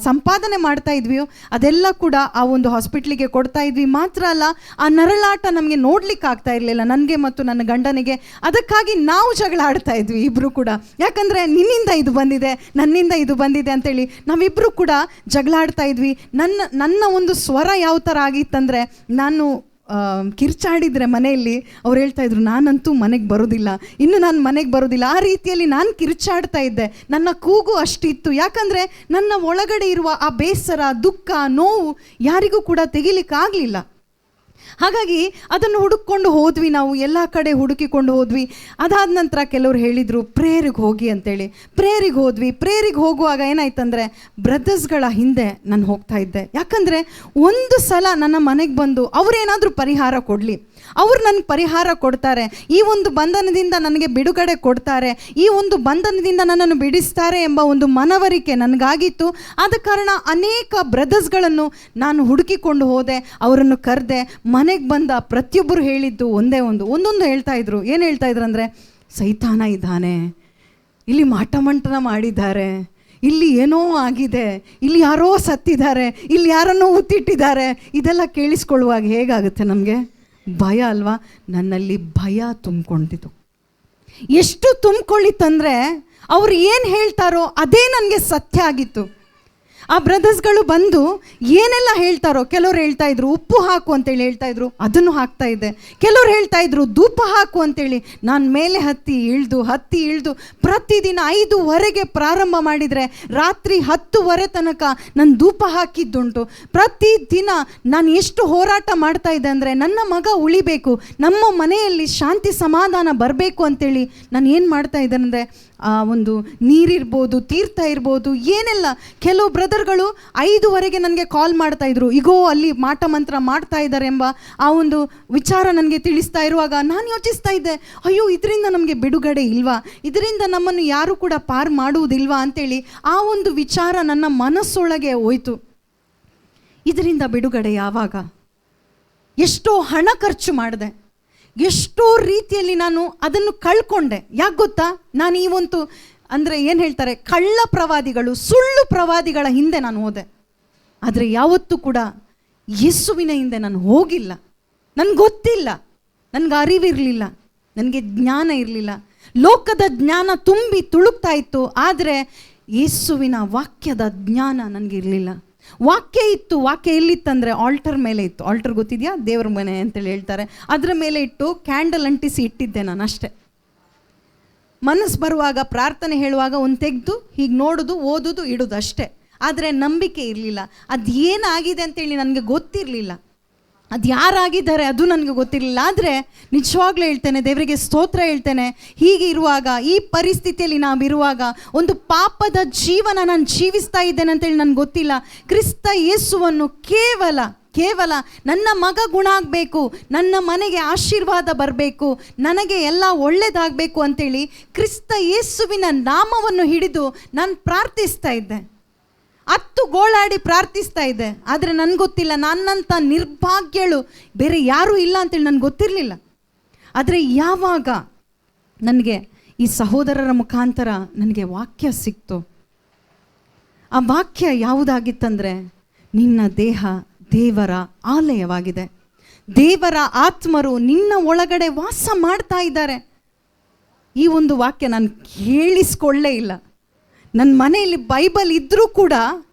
ಸಂಪಾದನೆ ಮಾಡ್ತಾ ಇದ್ವಿಯೋ ಅದೆಲ್ಲ ಕೂಡ ಆ ಒಂದು ಹಾಸ್ಪಿಟ್ಲಿಗೆ ಕೊಡ್ತಾ ಇದ್ವಿ. ಮಾತ್ರ ಅಲ್ಲ, ಆ ನರಳಾಟ ನಮಗೆ ನೋಡ್ಲಿಕ್ಕೆ ಆಗ್ತಾ ಇರಲಿಲ್ಲ, ನನಗೆ ಮತ್ತು ನನ್ನ ಗಂಡನಿಗೆ. ಅದಕ್ಕಾಗಿ ನಾವು ಜಗಳ ಆಡ್ತಾ ಇದ್ವಿ ಇಬ್ಬರು ಕೂಡ. ಯಾಕಂದರೆ ನಿನ್ನಿಂದ ಇದು ಬಂದಿದೆ, ನನ್ನಿಂದ ಇದು ಬಂದಿದೆ ಅಂತೇಳಿ ನಾವಿಬ್ಬರು ಕೂಡ ಜಗಳ ಆಡ್ತಾ ಇದ್ವಿ. ನನ್ನ ಒಂದು ಸ್ವರ ಯಾವ ಥರ ಆಗಿತ್ತಂದರೆ, ನಾನು ಕಿರ್ಚಾಡಿದರೆ ಮನೆಯಲ್ಲಿ ಅವ್ರು ಹೇಳ್ತಾ ಇದ್ರು, ನಾನಂತೂ ಮನೆಗೆ ಬರೋದಿಲ್ಲ, ಇನ್ನು ನಾನು ಮನೆಗೆ ಬರೋದಿಲ್ಲ. ಆ ರೀತಿಯಲ್ಲಿ ನಾನು ಕಿರ್ಚಾಡ್ತಾ ಇದ್ದೆ. ನನ್ನ ಕೂಗು ಅಷ್ಟಿತ್ತು. ಯಾಕಂದರೆ ನನ್ನ ಒಳಗಡೆ ಇರುವ ಆ ಬೇಸರ, ದುಃಖ, ನೋವು ಯಾರಿಗೂ ಕೂಡ ತೆಗಿಲಿಕ್ಕಾಗಲಿಲ್ಲ. ಹಾಗಾಗಿ ಅದನ್ನು ಹುಡುಕೊಂಡು ಹೋದ್ವಿ, ನಾವು ಎಲ್ಲ ಕಡೆ ಹುಡುಕಿಕೊಂಡು ಹೋದ್ವಿ. ಅದಾದ ನಂತರ ಕೆಲವರು ಹೇಳಿದರು ಪ್ರೇಯರಿಗೆ ಹೋಗಿ ಅಂತೇಳಿ. ಪ್ರೇಯರಿಗೆ ಹೋದ್ವಿ. ಪ್ರೇಯರಿಗೆ ಹೋಗುವಾಗ ಏನಾಯ್ತಂದರೆ ಬ್ರದರ್ಸ್ಗಳ ಹಿಂದೆ ನಾನು ಹೋಗ್ತಾ ಇದ್ದೆ. ಯಾಕಂದರೆ ಒಂದು ಸಲ ನನ್ನ ಮನೆಗೆ ಬಂದು ಅವರೇನಾದರೂ ಪರಿಹಾರ ಕೊಡಲಿ, ಅವ್ರು ನನಗೆ ಪರಿಹಾರ ಕೊಡ್ತಾರೆ, ಈ ಒಂದು ಬಂಧನದಿಂದ ನನಗೆ ಬಿಡುಗಡೆ ಕೊಡ್ತಾರೆ, ಈ ಒಂದು ಬಂಧನದಿಂದ ನನ್ನನ್ನು ಬಿಡಿಸ್ತಾರೆ ಎಂಬ ಒಂದು ಮನವರಿಕೆ ನನಗಾಗಿತ್ತು. ಆದ ಕಾರಣ ಅನೇಕ ಬ್ರದರ್ಸ್ಗಳನ್ನು ನಾನು ಹುಡುಕಿಕೊಂಡು ಹೋದೆ, ಅವರನ್ನು ಕರೆದೆ. ಮನೆಗೆ ಬಂದ ಪ್ರತಿಯೊಬ್ಬರು ಹೇಳಿದ್ದು ಒಂದೊಂದು ಹೇಳ್ತಾ ಇದ್ರು. ಏನು ಹೇಳ್ತಾ ಇದ್ರು ಅಂದರೆ, ಸೈತಾನ ಇದ್ದಾನೆ, ಇಲ್ಲಿ ಮಾಟಮಂಟನ ಮಾಡಿದ್ದಾರೆ, ಇಲ್ಲಿ ಏನೋ ಆಗಿದೆ, ಇಲ್ಲಿ ಯಾರೋ ಸತ್ತಿದ್ದಾರೆ, ಇಲ್ಲಿ ಯಾರನ್ನೋ ಉತ್ತಿಟ್ಟಿದ್ದಾರೆ. ಇದೆಲ್ಲ ಕೇಳಿಸ್ಕೊಳ್ಳುವಾಗ ಹೇಗಾಗುತ್ತೆ ನಮಗೆ? ಭಯ ಅಲ್ವಾ? ನನ್ನಲ್ಲಿ ಭಯ ತುಂಬಿಕೊಂಡಿತು. ಎಷ್ಟು ತುಂಬಿಕೊಳ್ಳಿತ್ತಂದರೆ ಅವ್ರು ಏನು ಹೇಳ್ತಾರೋ ಅದೇ ನನಗೆ ಸತ್ಯ ಆಗಿತ್ತು. ಆ ಬ್ರದರ್ಸ್ಗಳು ಬಂದು ಏನೆಲ್ಲ ಹೇಳ್ತಾರೋ, ಕೆಲವ್ರು ಹೇಳ್ತಾ ಇದ್ರು ಉಪ್ಪು ಹಾಕು ಅಂತೇಳಿ ಹೇಳ್ತಾ ಇದ್ರು, ಅದನ್ನು ಹಾಕ್ತಾ ಇದ್ದೆ. ಕೆಲವ್ರು ಹೇಳ್ತಾ ಇದ್ರು ಧೂಪ ಹಾಕು ಅಂತೇಳಿ, ನಾನು ಮೇಲೆ ಹತ್ತಿ ಇಳಿದು ಪ್ರತಿದಿನ 5:15 ಪ್ರಾರಂಭ ಮಾಡಿದರೆ ರಾತ್ರಿ 10:00 ತನಕ ನಾನು ಧೂಪ ಹಾಕಿದ್ದುಂಟು. ಪ್ರತಿದಿನ ನಾನು ಎಷ್ಟು ಹೋರಾಟ ಮಾಡ್ತಾ ಇದ್ದೆ ಅಂದರೆ, ನನ್ನ ಮಗ ಉಳಿಬೇಕು, ನಮ್ಮ ಮನೆಯಲ್ಲಿ ಶಾಂತಿ ಸಮಾಧಾನ ಬರಬೇಕು ಅಂತೇಳಿ ನಾನು ಏನು ಮಾಡ್ತಾ ಇದ್ದೆ ಅಂದರೆ, ಒಂದು ನೀರಿರ್ಬೋದು, ತೀರ್ಥ ಇರ್ಬೋದು, ಏನೆಲ್ಲ. ಕೆಲವು ಬ್ರದರ್ಗಳು 5:00 ನನಗೆ ಕಾಲ್ ಮಾಡ್ತಾಯಿದ್ರು, ಈಗೋ ಅಲ್ಲಿ ಮಾಟ ಮಂತ್ರ ಮಾಡ್ತಾ ಇದ್ದಾರೆ ಎಂಬ ಆ ಒಂದು ವಿಚಾರ ನನಗೆ ತಿಳಿಸ್ತಾ ಇರುವಾಗ ನಾನು ಯೋಚಿಸ್ತಾ ಇದ್ದೆ, ಅಯ್ಯೋ ಇದರಿಂದ ನಮಗೆ ಬಿಡುಗಡೆ ಇಲ್ವಾ, ಇದರಿಂದ ನಮ್ಮನ್ನು ಯಾರು ಕೂಡ ಪಾರು ಮಾಡುವುದಿಲ್ವಾ ಅಂತೇಳಿ ಆ ಒಂದು ವಿಚಾರ ನನ್ನ ಮನಸ್ಸೊಳಗೆ ಹೋಯಿತು. ಇದರಿಂದ ಬಿಡುಗಡೆ ಯಾವಾಗ? ಎಷ್ಟೋ ಹಣ ಖರ್ಚು ಮಾಡಿದೆ, ಎಷ್ಟೋ ರೀತಿಯಲ್ಲಿ ನಾನು ಅದನ್ನು ಕಳ್ಕೊಂಡೆ. ಯಾಕೆ ಗೊತ್ತಾ? ನಾನು ಈ ಒಂದು ಅಂದರೆ ಏನು ಹೇಳ್ತಾರೆ, ಕಳ್ಳ ಪ್ರವಾದಿಗಳು, ಸುಳ್ಳು ಪ್ರವಾದಿಗಳ ಹಿಂದೆ ನಾನು ಹೋದೆ. ಆದರೆ ಯಾವತ್ತೂ ಕೂಡ ಯೇಸುವಿನ ಹಿಂದೆ ನಾನು ಹೋಗಿಲ್ಲ. ನನಗೆ ಗೊತ್ತಿಲ್ಲ, ನನಗೆ ಅರಿವಿರಲಿಲ್ಲ, ನನಗೆ ಜ್ಞಾನ ಇರಲಿಲ್ಲ, ಲೋಕದ ಜ್ಞಾನ ತುಂಬಿ ತುಳುಕ್ತಾ ಇತ್ತು. ಆದರೆ ಯೇಸುವಿನ ವಾಕ್ಯದ ಜ್ಞಾನ ನನಗಿರಲಿಲ್ಲ. ವಾಕ್ಯ ಇತ್ತು. ವಾಕ್ಯ ಎಲ್ಲಿತ್ತಂದರೆ ಆಲ್ಟರ್ ಮೇಲೆ ಇತ್ತು. ಆಲ್ಟರ್ ಗೊತ್ತಿದೆಯಾ? ದೇವ್ರ ಮನೆ ಅಂತೇಳಿ ಹೇಳ್ತಾರೆ. ಅದರ ಮೇಲೆ ಇಟ್ಟು ಕ್ಯಾಂಡಲ್ ಅಂಟಿಸಿ ಇಟ್ಟಿದ್ದೆ ನಾನು ಅಷ್ಟೇ. ಮನಸ್ಸು ಬರುವಾಗ, ಪ್ರಾರ್ಥನೆ ಹೇಳುವಾಗ ಒಂದು ತೆಗೆದು ಹೀಗೆ ನೋಡೋದು, ಓದೋದು, ಇಡೋದು ಅಷ್ಟೇ. ಆದರೆ ನಂಬಿಕೆ ಇರಲಿಲ್ಲ. ಅದು ಏನಾಗಿದೆ ಅಂತೇಳಿ ನನಗೆ ಗೊತ್ತಿರಲಿಲ್ಲ. ಅದು ಯಾರಾಗಿದ್ದಾರೆ ಅದು ನನಗೆ ಗೊತ್ತಿರಲಿಲ್ಲ. ಆದರೆ ನಿಜವಾಗ್ಲೂ ಹೇಳ್ತೇನೆ, ದೇವರಿಗೆ ಸ್ತೋತ್ರ ಹೇಳ್ತೇನೆ, ಹೀಗೆ ಇರುವಾಗ, ಈ ಪರಿಸ್ಥಿತಿಯಲ್ಲಿ ನಾವಿರುವಾಗ, ಒಂದು ಪಾಪದ ಜೀವನ ನಾನು ಜೀವಿಸ್ತಾ ಇದ್ದೇನೆ ಅಂತೇಳಿ ನನಗೆ ಗೊತ್ತಿಲ್ಲ. ಕ್ರಿಸ್ತ ಯೇಸುವನ್ನು ಕೇವಲ ನನ್ನ ಮಗ ಗುಣ ಆಗಬೇಕು, ನನ್ನ ಮನೆಗೆ ಆಶೀರ್ವಾದ ಬರಬೇಕು, ನನಗೆ ಎಲ್ಲ ಒಳ್ಳೆಯದಾಗಬೇಕು ಅಂತೇಳಿ ಕ್ರಿಸ್ತ ಯೇಸುವಿನ ನಾಮವನ್ನು ಹಿಡಿದು ನಾನು ಪ್ರಾರ್ಥಿಸ್ತಾ ಇದ್ದೆ. 10 ಗೋಳಾಡಿ ಪ್ರಾರ್ಥಿಸ್ತಾ ಇದ್ದೆ. ಆದರೆ ನನಗೆ ಗೊತ್ತಿಲ್ಲ, ನನ್ನಂಥ ನಿರ್ಭಾಗ್ಯಳು ಬೇರೆ ಯಾರೂ ಇಲ್ಲ ಅಂತೇಳಿ ನನಗೆ ಗೊತ್ತಿರಲಿಲ್ಲ. ಆದರೆ ಯಾವಾಗ ನನಗೆ ಈ ಸಹೋದರರ ಮುಖಾಂತರ ನನಗೆ ವಾಕ್ಯ ಸಿಕ್ತು, ಆ ವಾಕ್ಯ ಯಾವುದಾಗಿತ್ತಂದರೆ, ನಿನ್ನ ದೇಹ ದೇವರ ಆಲಯವಾಗಿದೆ, ದೇವರ ಆತ್ಮರು ನಿನ್ನ ಒಳಗಡೆ ವಾಸ ಮಾಡ್ತಾ ಇದ್ದಾರೆ. ಈ ಒಂದು ವಾಕ್ಯ ನಾನು ಕೇಳಿಸ್ಕೊಳ್ಳೇ ಇಲ್ಲ. ನನ್ನ ಮನೆಯಲ್ಲಿ ಬೈಬಲ್ ಇದ್ದರೂ ಕೂಡ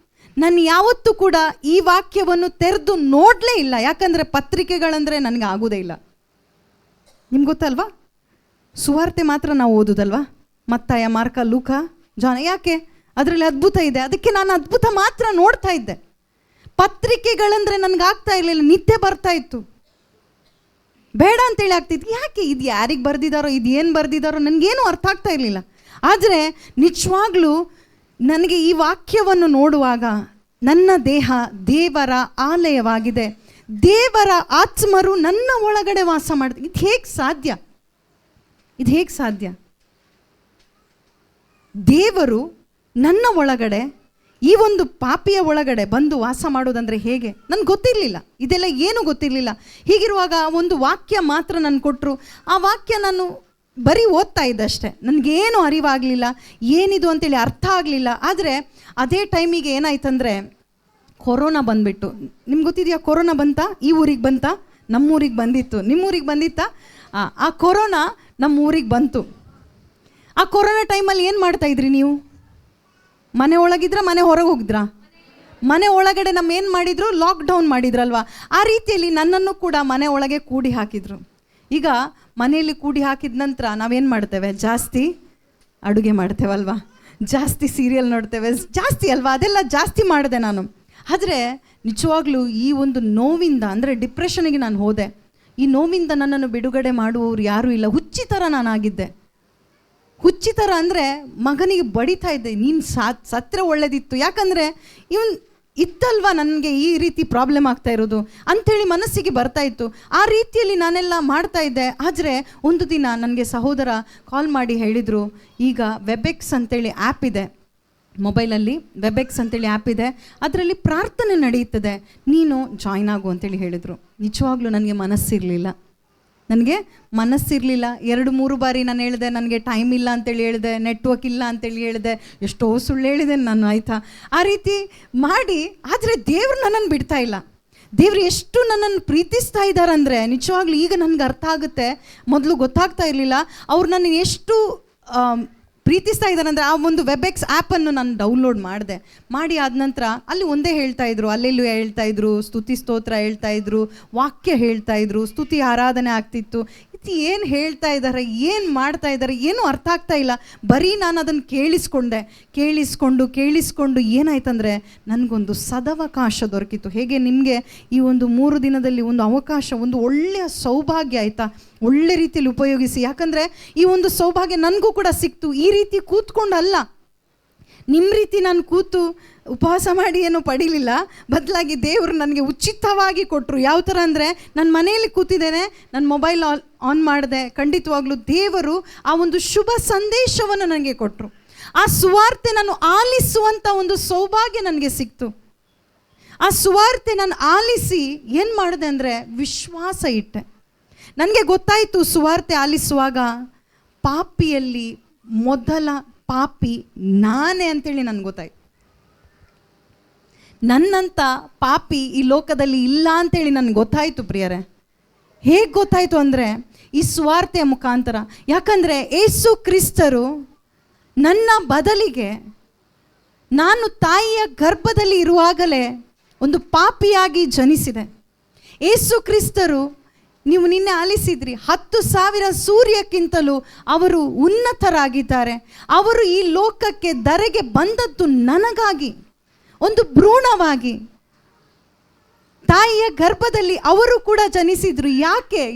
ನಾನು ಯಾವತ್ತೂ ಕೂಡ ಈ ವಾಕ್ಯವನ್ನು ತೆರೆದು ನೋಡಲೇ ಇಲ್ಲ. ಯಾಕಂದರೆ ಪತ್ರಿಕೆಗಳಂದರೆ ನನಗೆ ಆಗೋದೇ ಇಲ್ಲ. ನಿಮ್ಗೆ ಗೊತ್ತಲ್ವಾ? ಸುವಾರ್ತೆ ಮಾತ್ರ ನಾವು ಓದೋದಲ್ವಾ, ಮತ್ತಾಯ, ಮಾರ್ಕ, ಲೂಕ, ಜಾನ. ಯಾಕೆ? ಅದರಲ್ಲಿ ಅದ್ಭುತ ಇದೆ, ಅದಕ್ಕೆ ನಾನು ಅದ್ಭುತ ಮಾತ್ರ ನೋಡ್ತಾ ಇದ್ದೆ. ಪತ್ರಿಕೆಗಳಂದರೆ ನನಗಾಗ್ತಾ ಇರಲಿಲ್ಲ, ನಿದ್ದೆ ಬರ್ತಾ ಇತ್ತು, ಬೇಡ ಅಂತೇಳಿ ಆಗ್ತಿತ್ತು. ಯಾಕೆ? ಇದು ಯಾರಿಗೆ ಬರೆದಿದ್ದಾರೋ, ಇದು ಏನು ಬರೆದಿದ್ದಾರೋ ನನಗೇನು ಅರ್ಥ ಆಗ್ತಾ ಇರಲಿಲ್ಲ. ಆದರೆ ನಿಜವಾಗ್ಲೂ ನನಗೆ ಈ ವಾಕ್ಯವನ್ನು ನೋಡುವಾಗ, ನನ್ನ ದೇಹ ದೇವರ ಆಲಯವಾಗಿದೆ, ದೇವರ ಆತ್ಮರು ನನ್ನ ಒಳಗಡೆ ವಾಸ ಮಾಡ್ತಾರೆ. ಇದು ಹೇಗೆ ಸಾಧ್ಯ? ದೇವರು ನನ್ನ ಒಳಗಡೆ, ಈ ಒಂದು ಪಾಪಿಯ ಒಳಗಡೆ ಬಂದು ವಾಸ ಮಾಡೋದಂದರೆ ಹೇಗೆ? ನನಗೆ ಗೊತ್ತಿರಲಿಲ್ಲ, ಇದೆಲ್ಲ ಏನೂ ಗೊತ್ತಿರಲಿಲ್ಲ. ಹೀಗಿರುವಾಗ ಒಂದು ವಾಕ್ಯ ಮಾತ್ರ ನಾನು ಕೊಟ್ಟರು. ಆ ವಾಕ್ಯ ನಾನು ಬರೀ ಓದ್ತಾ ಇದ್ದಷ್ಟೇ, ನನಗೇನು ಅರಿವಾಗಲಿಲ್ಲ, ಏನಿದು ಅಂತೇಳಿ ಅರ್ಥ ಆಗಲಿಲ್ಲ. ಆದರೆ ಅದೇ ಟೈಮಿಗೆ ಏನಾಯ್ತಂದರೆ ಕೊರೋನಾ ಬಂದುಬಿಟ್ಟು. ನಿಮ್ಗೆ ಗೊತ್ತಿದೆಯಾ ಕೊರೋನಾ ಬಂತಾ? ಈ ಊರಿಗೆ ಬಂತಾ? ನಮ್ಮೂರಿಗೆ ಬಂದಿತ್ತು. ನಿಮ್ಮೂರಿಗೆ ಬಂದಿತ್ತಾ? ಆ ಕೊರೋನಾ ನಮ್ಮ ಊರಿಗೆ ಬಂತು. ಆ ಕೊರೋನಾ ಟೈಮಲ್ಲಿ ಏನು ಮಾಡ್ತಾಯಿದ್ರಿ ನೀವು? ಮನೆ ಒಳಗಿದ್ರ, ಮನೆ ಹೊರಗೆ ಹೋಗಿದ್ರಾ? ಮನೆ ಒಳಗಡೆ ಏನು ಮಾಡಿದ್ರು? ಲಾಕ್ಡೌನ್ ಮಾಡಿದ್ರಲ್ವ. ಆ ರೀತಿಯಲ್ಲಿ ನನ್ನನ್ನು ಕೂಡ ಮನೆ ಒಳಗೆ ಕೂಡಿ ಹಾಕಿದರು. ಈಗ ಮನೆಯಲ್ಲಿ ಕೂಡಿ ಹಾಕಿದ ನಂತರ ನಾವೇನು ಮಾಡ್ತೇವೆ? ಜಾಸ್ತಿ ಅಡುಗೆ ಮಾಡ್ತೇವಲ್ವ, ಜಾಸ್ತಿ ಸೀರಿಯಲ್ ನೋಡ್ತೇವೆ, ಜಾಸ್ತಿ ಅಲ್ವಾ, ಅದೆಲ್ಲ ಜಾಸ್ತಿ ಮಾಡಿದೆ ನಾನು. ಆದರೆ ನಿಜವಾಗ್ಲೂ ಈ ಒಂದು ನೋವಿಂದ, ಅಂದರೆ ಡಿಪ್ರೆಷನ್ಗೆ ನಾನು ಹೋದೆ. ಈ ನೋವಿಂದ ನನ್ನನ್ನು ಬಿಡುಗಡೆ ಮಾಡುವವರು ಯಾರೂ ಇಲ್ಲ. ಹುಚ್ಚಿ ಥರ ನಾನಾಗಿದ್ದೆ. ಹುಚ್ಚಿ ಥರ ಅಂದರೆ ಮಗನಿಗೆ ಬಡಿತಾ ಇದ್ದೆ, ನೀನು ಸತ್ತರೆ ಒಳ್ಳೇದಿತ್ತು, ಯಾಕಂದರೆ ಇವನು ಇತ್ತಲ್ವ ನನಗೆ ಈ ರೀತಿ ಪ್ರಾಬ್ಲಮ್ ಆಗ್ತಾ ಇರೋದು ಅಂಥೇಳಿ ಮನಸ್ಸಿಗೆ ಬರ್ತಾ ಇತ್ತು. ಆ ರೀತಿಯಲ್ಲಿ ನಾನೆಲ್ಲ ಮಾಡ್ತಾ ಇದ್ದೆ. ಆದರೆ ಒಂದು ದಿನ ನನಗೆ ಸಹೋದರ ಕಾಲ್ ಮಾಡಿ ಹೇಳಿದರು, ಈಗ ವೆಬೆಕ್ಸ್ ಅಂತೇಳಿ ಆ್ಯಪ್ ಇದೆ ಮೊಬೈಲಲ್ಲಿ, ವೆಬೆಕ್ಸ್ ಅಂತೇಳಿ ಆ್ಯಪ್ ಇದೆ, ಅದರಲ್ಲಿ ಪ್ರಾರ್ಥನೆ ನಡೆಯುತ್ತದೆ, ನೀನು ಜಾಯ್ನ್ ಆಗು ಅಂತೇಳಿ ಹೇಳಿದರು. ನಿಜವಾಗ್ಲೂ ನನಗೆ ಮನಸ್ಸಿರಲಿಲ್ಲ. 2-3 ಬಾರಿ ನಾನು ಹೇಳಿದೆ, ನನಗೆ ಟೈಮ್ ಇಲ್ಲ ಅಂತೇಳಿ ಹೇಳಿದೆ, ನೆಟ್ವರ್ಕ್ ಇಲ್ಲ ಅಂತೇಳಿ ಹೇಳಿದೆ, ಎಷ್ಟೋ ಸುಳ್ಳು ಹೇಳಿದೆ ನಾನು, ಆಯಿತಾ. ಆ ರೀತಿ ಮಾಡಿ, ಆದರೆ ದೇವ್ರು ನನ್ನನ್ನು ಬಿಡ್ತಾ ಇಲ್ಲ. ದೇವ್ರು ಎಷ್ಟು ನನ್ನನ್ನು ಪ್ರೀತಿಸ್ತಾ ಇದ್ದಾರಂದರೆ ನಿಜವಾಗ್ಲೂ ಈಗ ನನಗೆ ಅರ್ಥ ಆಗುತ್ತೆ. ಮೊದಲು ಗೊತ್ತಾಗ್ತಾ ಇರಲಿಲ್ಲ ಅವ್ರು ನನ್ನ ಎಷ್ಟು ಪ್ರೀತಿಸ್ತಾ ಇದ್ದಾರೆ ಅಂದರೆ. ಆ ಒಂದು ವೆಬೆಕ್ಸ್ ಆ್ಯಪನ್ನು ನಾನು ಡೌನ್ಲೋಡ್ ಮಾಡಿ ಆದ ನಂತರ ಅಲ್ಲಿ ಒಂದೇ ಹೇಳ್ತಾಯಿದ್ರು, ಅಲ್ಲೆಲ್ಲೂ ಹೇಳ್ತಾಯಿದ್ರು, ಸ್ತುತಿ ಸ್ತೋತ್ರ ಹೇಳ್ತಾಯಿದ್ರು, ವಾಕ್ಯ ಹೇಳ್ತಾಯಿದ್ರು, ಸ್ತುತಿ ಆರಾಧನೆ ಆಗ್ತಿತ್ತು. ಇದು ಏನು ಹೇಳ್ತಾ ಇದ್ದಾರೆ, ಏನು ಮಾಡ್ತಾ ಇದ್ದಾರೆ, ಏನೂ ಅರ್ಥ ಆಗ್ತಾ ಇಲ್ಲ. ಬರೀ ನಾನು ಅದನ್ನು ಕೇಳಿಸ್ಕೊಂಡು ಏನಾಯ್ತಂದರೆ ನನಗೊಂದು ಸದವಕಾಶ ದೊರಕಿತು. ಹೇಗೆ ನಿಮಗೆ ಈ ಒಂದು 3 ದಿನದಲ್ಲಿ ಒಂದು ಅವಕಾಶ, ಒಂದು ಒಳ್ಳೆಯ ಸೌಭಾಗ್ಯ ಆಯಿತಾ, ಒಳ್ಳೆ ರೀತಿಯಲ್ಲಿ ಉಪಯೋಗಿಸಿ. ಯಾಕಂದರೆ ಈ ಒಂದು ಸೌಭಾಗ್ಯ ನನಗೂ ಕೂಡ ಸಿಕ್ತು. ಈ ರೀತಿ ಕೂತ್ಕೊಂಡಲ್ಲ, ನಿಮ್ಮ ರೀತಿ ನಾನು ಕೂತು ಉಪವಾಸ ಮಾಡಿ ಏನೂ ಪಡೀಲಿಲ್ಲ. ಬದಲಾಗಿ ದೇವರು ನನಗೆ ಉಚಿತವಾಗಿ ಕೊಟ್ಟರು. ಯಾವ ಥರ ಅಂದರೆ, ನನ್ನ ಮನೆಯಲ್ಲಿ ಕೂತಿದ್ದೇನೆ, ನನ್ನ ಮೊಬೈಲ್ ಆನ್ ಮಾಡಿದೆ, ಖಂಡಿತವಾಗ್ಲೂ ದೇವರು ಆ ಒಂದು ಶುಭ ಸಂದೇಶವನ್ನು ನನಗೆ ಕೊಟ್ಟರು. ಆ ಸುವಾರ್ತೆ ನಾನು ಆಲಿಸುವಂಥ ಒಂದು ಸೌಭಾಗ್ಯ ನನಗೆ ಸಿಕ್ತು. ಆ ಸುವಾರ್ತೆ ನಾನು ಆಲಿಸಿ ಏನು ಮಾಡಿದೆ ಅಂದರೆ ವಿಶ್ವಾಸ ಇಟ್ಟೆ. ನನಗೆ ಗೊತ್ತಾಯಿತು ಸುವಾರ್ತೆ ಆಲಿಸುವಾಗ ಪಾಪಿಯಲ್ಲಿ ಮೊದಲ ಪಾಪಿ ನಾನೇ ಅಂತೇಳಿ ನನಗೆ ಗೊತ್ತಾಯ್ತು. ನನ್ನಂಥ ಪಾಪಿ ಈ ಲೋಕದಲ್ಲಿ ಇಲ್ಲ ಅಂತೇಳಿ ನನಗೆ ಗೊತ್ತಾಯಿತು ಪ್ರಿಯರೇ. ಹೇಗೆ ಗೊತ್ತಾಯಿತು ಅಂದರೆ ಈ ಸುವಾರ್ತೆಯ ಮುಖಾಂತರ. ಯಾಕಂದರೆ ಯೇಸು ಕ್ರಿಸ್ತರು ನನ್ನ ಬದಲಿಗೆ, ನಾನು ತಾಯಿಯ ಗರ್ಭದಲ್ಲಿ ಇರುವಾಗಲೇ ಒಂದು ಪಾಪಿಯಾಗಿ ಜನಿಸಿದೆ. ಯೇಸು ಕ್ರಿಸ್ತರು, ನೀವು ನಿನ್ನೆ ಆಲಿಸಿದ್ರಿ, 10,000 ಸೂರ್ಯಕ್ಕಿಂತಲೂ ಅವರು ಉನ್ನತರಾಗಿದ್ದಾರೆ. ಅವರು ಈ ಲೋಕಕ್ಕೆ ಧರೆಗೆ ಬಂದದ್ದು ನನಗಾಗಿ, ಒಂದು ಭ್ರೂಣವಾಗಿ. ತಾಯಿಯ ಗರ್ಭದಲ್ಲಿ ಅವರು ಕೂಡ ಜನಿಸಿದ್ರು.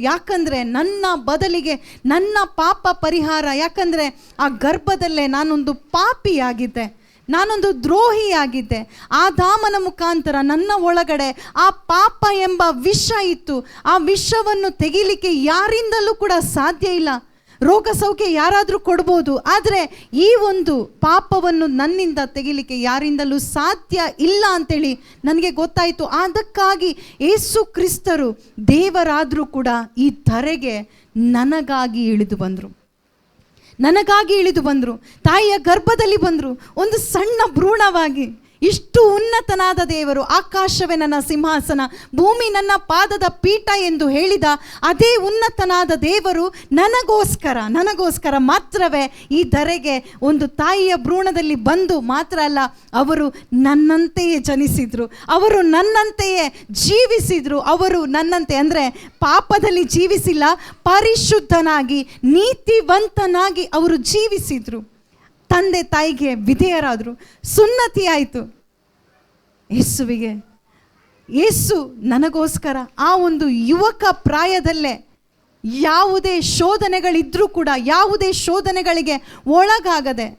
ಯಾಕಂದರೆ ನನ್ನ ಬದಲಿಗೆ, ನನ್ನ ಪಾಪ ಪರಿಹಾರ. ಯಾಕಂದರೆ ಆ ಗರ್ಭದಲ್ಲೇ ನಾನೊಂದು ಪಾಪಿಯಾಗಿದ್ದೆ, ನಾನೊಂದು ದ್ರೋಹಿಯಾಗಿದ್ದೆ. ಆದಾಮನ ಮುಖಾಂತರ ನನ್ನ ಒಳಗಡೆ ಆ ಪಾಪ ಎಂಬ ವಿಷ ಇತ್ತು. ಆ ವಿಷವನ್ನು ತೆಗಿಲಿಕ್ಕೆ ಯಾರಿಂದಲೂ ಕೂಡ ಸಾಧ್ಯ ಇಲ್ಲ. ರೋಗ ಸೌಖ್ಯ ಯಾರಾದರೂ ಕೊಡ್ಬೋದು, ಆದರೆ ಈ ಒಂದು ಪಾಪವನ್ನು ನನ್ನಿಂದ ತೆಗಿಲಿಕ್ಕೆ ಯಾರಿಂದಲೂ ಸಾಧ್ಯ ಇಲ್ಲ ಅಂತೇಳಿ ನನಗೆ ಗೊತ್ತಾಯಿತು. ಅದಕ್ಕಾಗಿ ಯೇಸು ಕ್ರಿಸ್ತರು ದೇವರಾದರೂ ಕೂಡ ಈ ಧರೆಗೆ ನನಗಾಗಿ ಇಳಿದು ಬಂದರು. ತಾಯಿಯ ಗರ್ಭದಲ್ಲಿ ಬಂದರು, ಒಂದು ಸಣ್ಣ ಭ್ರೂಣವಾಗಿ. ಇಷ್ಟು ಉನ್ನತನಾದ ದೇವರು, ಆಕಾಶವೇ ನನ್ನ ಸಿಂಹಾಸನ, ಭೂಮಿ ನನ್ನ ಪಾದದ ಪೀಠ ಎಂದು ಹೇಳಿದ ಅದೇ ಉನ್ನತನಾದ ದೇವರು ನನಗೋಸ್ಕರ ಮಾತ್ರವೇ ಈ ಧರೆಗೆ ಒಂದು ತಾಯಿಯ ಭ್ರೂಣದಲ್ಲಿ ಬಂದು ಮಾತ್ರ ಅಲ್ಲ, ಅವರು ನನ್ನಂತೆಯೇ ಜನಿಸಿದರು, ಅವರು ನನ್ನಂತೆಯೇ ಜೀವಿಸಿದರು. ಅವರು ನನ್ನಂತೆ ಅಂದರೆ ಪಾಪದಲ್ಲಿ ಜೀವಿಸಿಲ್ಲ, ಪರಿಶುದ್ಧನಾಗಿ ನೀತಿವಂತನಾಗಿ ಅವರು ಜೀವಿಸಿದರು. ತಂದೆ ತಾಯಿಗೆ ವಿಧೇಯರಾದರು, ಸುನ್ನತಿ ಆಯಿತು. ಯೇಸು ನನಗೋಸ್ಕರ ಆ ಒಂದು ಯುವಕ ಪ್ರಾಯದಲ್ಲೇ ಯಾವುದೇ ಶೋಧನೆಗಳಿದ್ರೂ ಕೂಡ, ಯಾವುದೇ ಶೋಧನೆಗಳಿಗೆ ಒಳಗಾಗದೆ,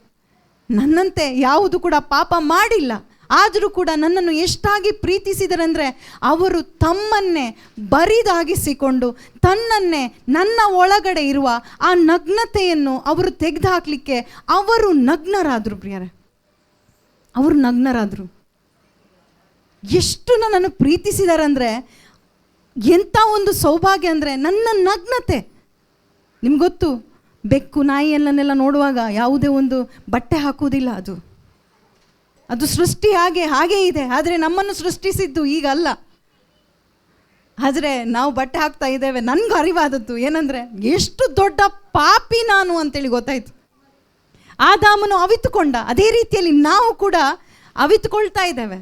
ನನ್ನಂತೆ ಯಾವುದು ಕೂಡ ಪಾಪ ಮಾಡಿಲ್ಲ, ಆದರೂ ಕೂಡ ನನ್ನನ್ನು ಎಷ್ಟಾಗಿ ಪ್ರೀತಿಸಿದರೆಂದರೆ ಅವರು ತಮ್ಮನ್ನೇ ಬರಿದಾಗಿಸಿಕೊಂಡು ತನ್ನನ್ನೇ ನನ್ನ ಒಳಗಡೆ ಇರುವ ಆ ನಗ್ನತೆಯನ್ನು ಅವರು ತೆಗೆದುಹಾಕಲಿಕ್ಕೆ ಅವರು ನಗ್ನರಾದರು. ಪ್ರಿಯರೇ, ಅವರು ನಗ್ನರಾದರು. ಎಷ್ಟು ನನ್ನನ್ನು ಪ್ರೀತಿಸಿದಾರಂದರೆ, ಎಂಥ ಒಂದು ಸೌಭಾಗ್ಯ ಅಂದರೆ ನನ್ನ ನಗ್ನತೆ. ನಿಮ್ಗೆ ಗೊತ್ತು, ಬೆಕ್ಕು ನಾಯಿಯನ್ನೆಲ್ಲ ನೋಡುವಾಗ ಯಾವುದೇ ಒಂದು ಬಟ್ಟೆ ಹಾಕುವುದಿಲ್ಲ, ಅದು ಸೃಷ್ಟಿ ಹಾಗೆ ಇದೆ. ಆದರೆ ನಮ್ಮನ್ನು ಸೃಷ್ಟಿಸಿದ್ದು ಈಗ ಅಲ್ಲ. ಆದರೆ ನಾವು ಬಟ್ಟೆ ಹಾಕ್ತಾ ಇದ್ದೇವೆ. ನನಗೂ ಅರಿವಾದದ್ದು ಏನಂದರೆ, ಎಷ್ಟು ದೊಡ್ಡ ಪಾಪಿ ನಾನು ಅಂತೇಳಿ ಗೊತ್ತಾಯಿತು. ಆದಾಮನು ಅವಿತುಕೊಂಡ, ಅದೇ ರೀತಿಯಲ್ಲಿ ನಾವು ಕೂಡ ಅವಿತುಕೊಳ್ತಾ ಇದ್ದೇವೆ.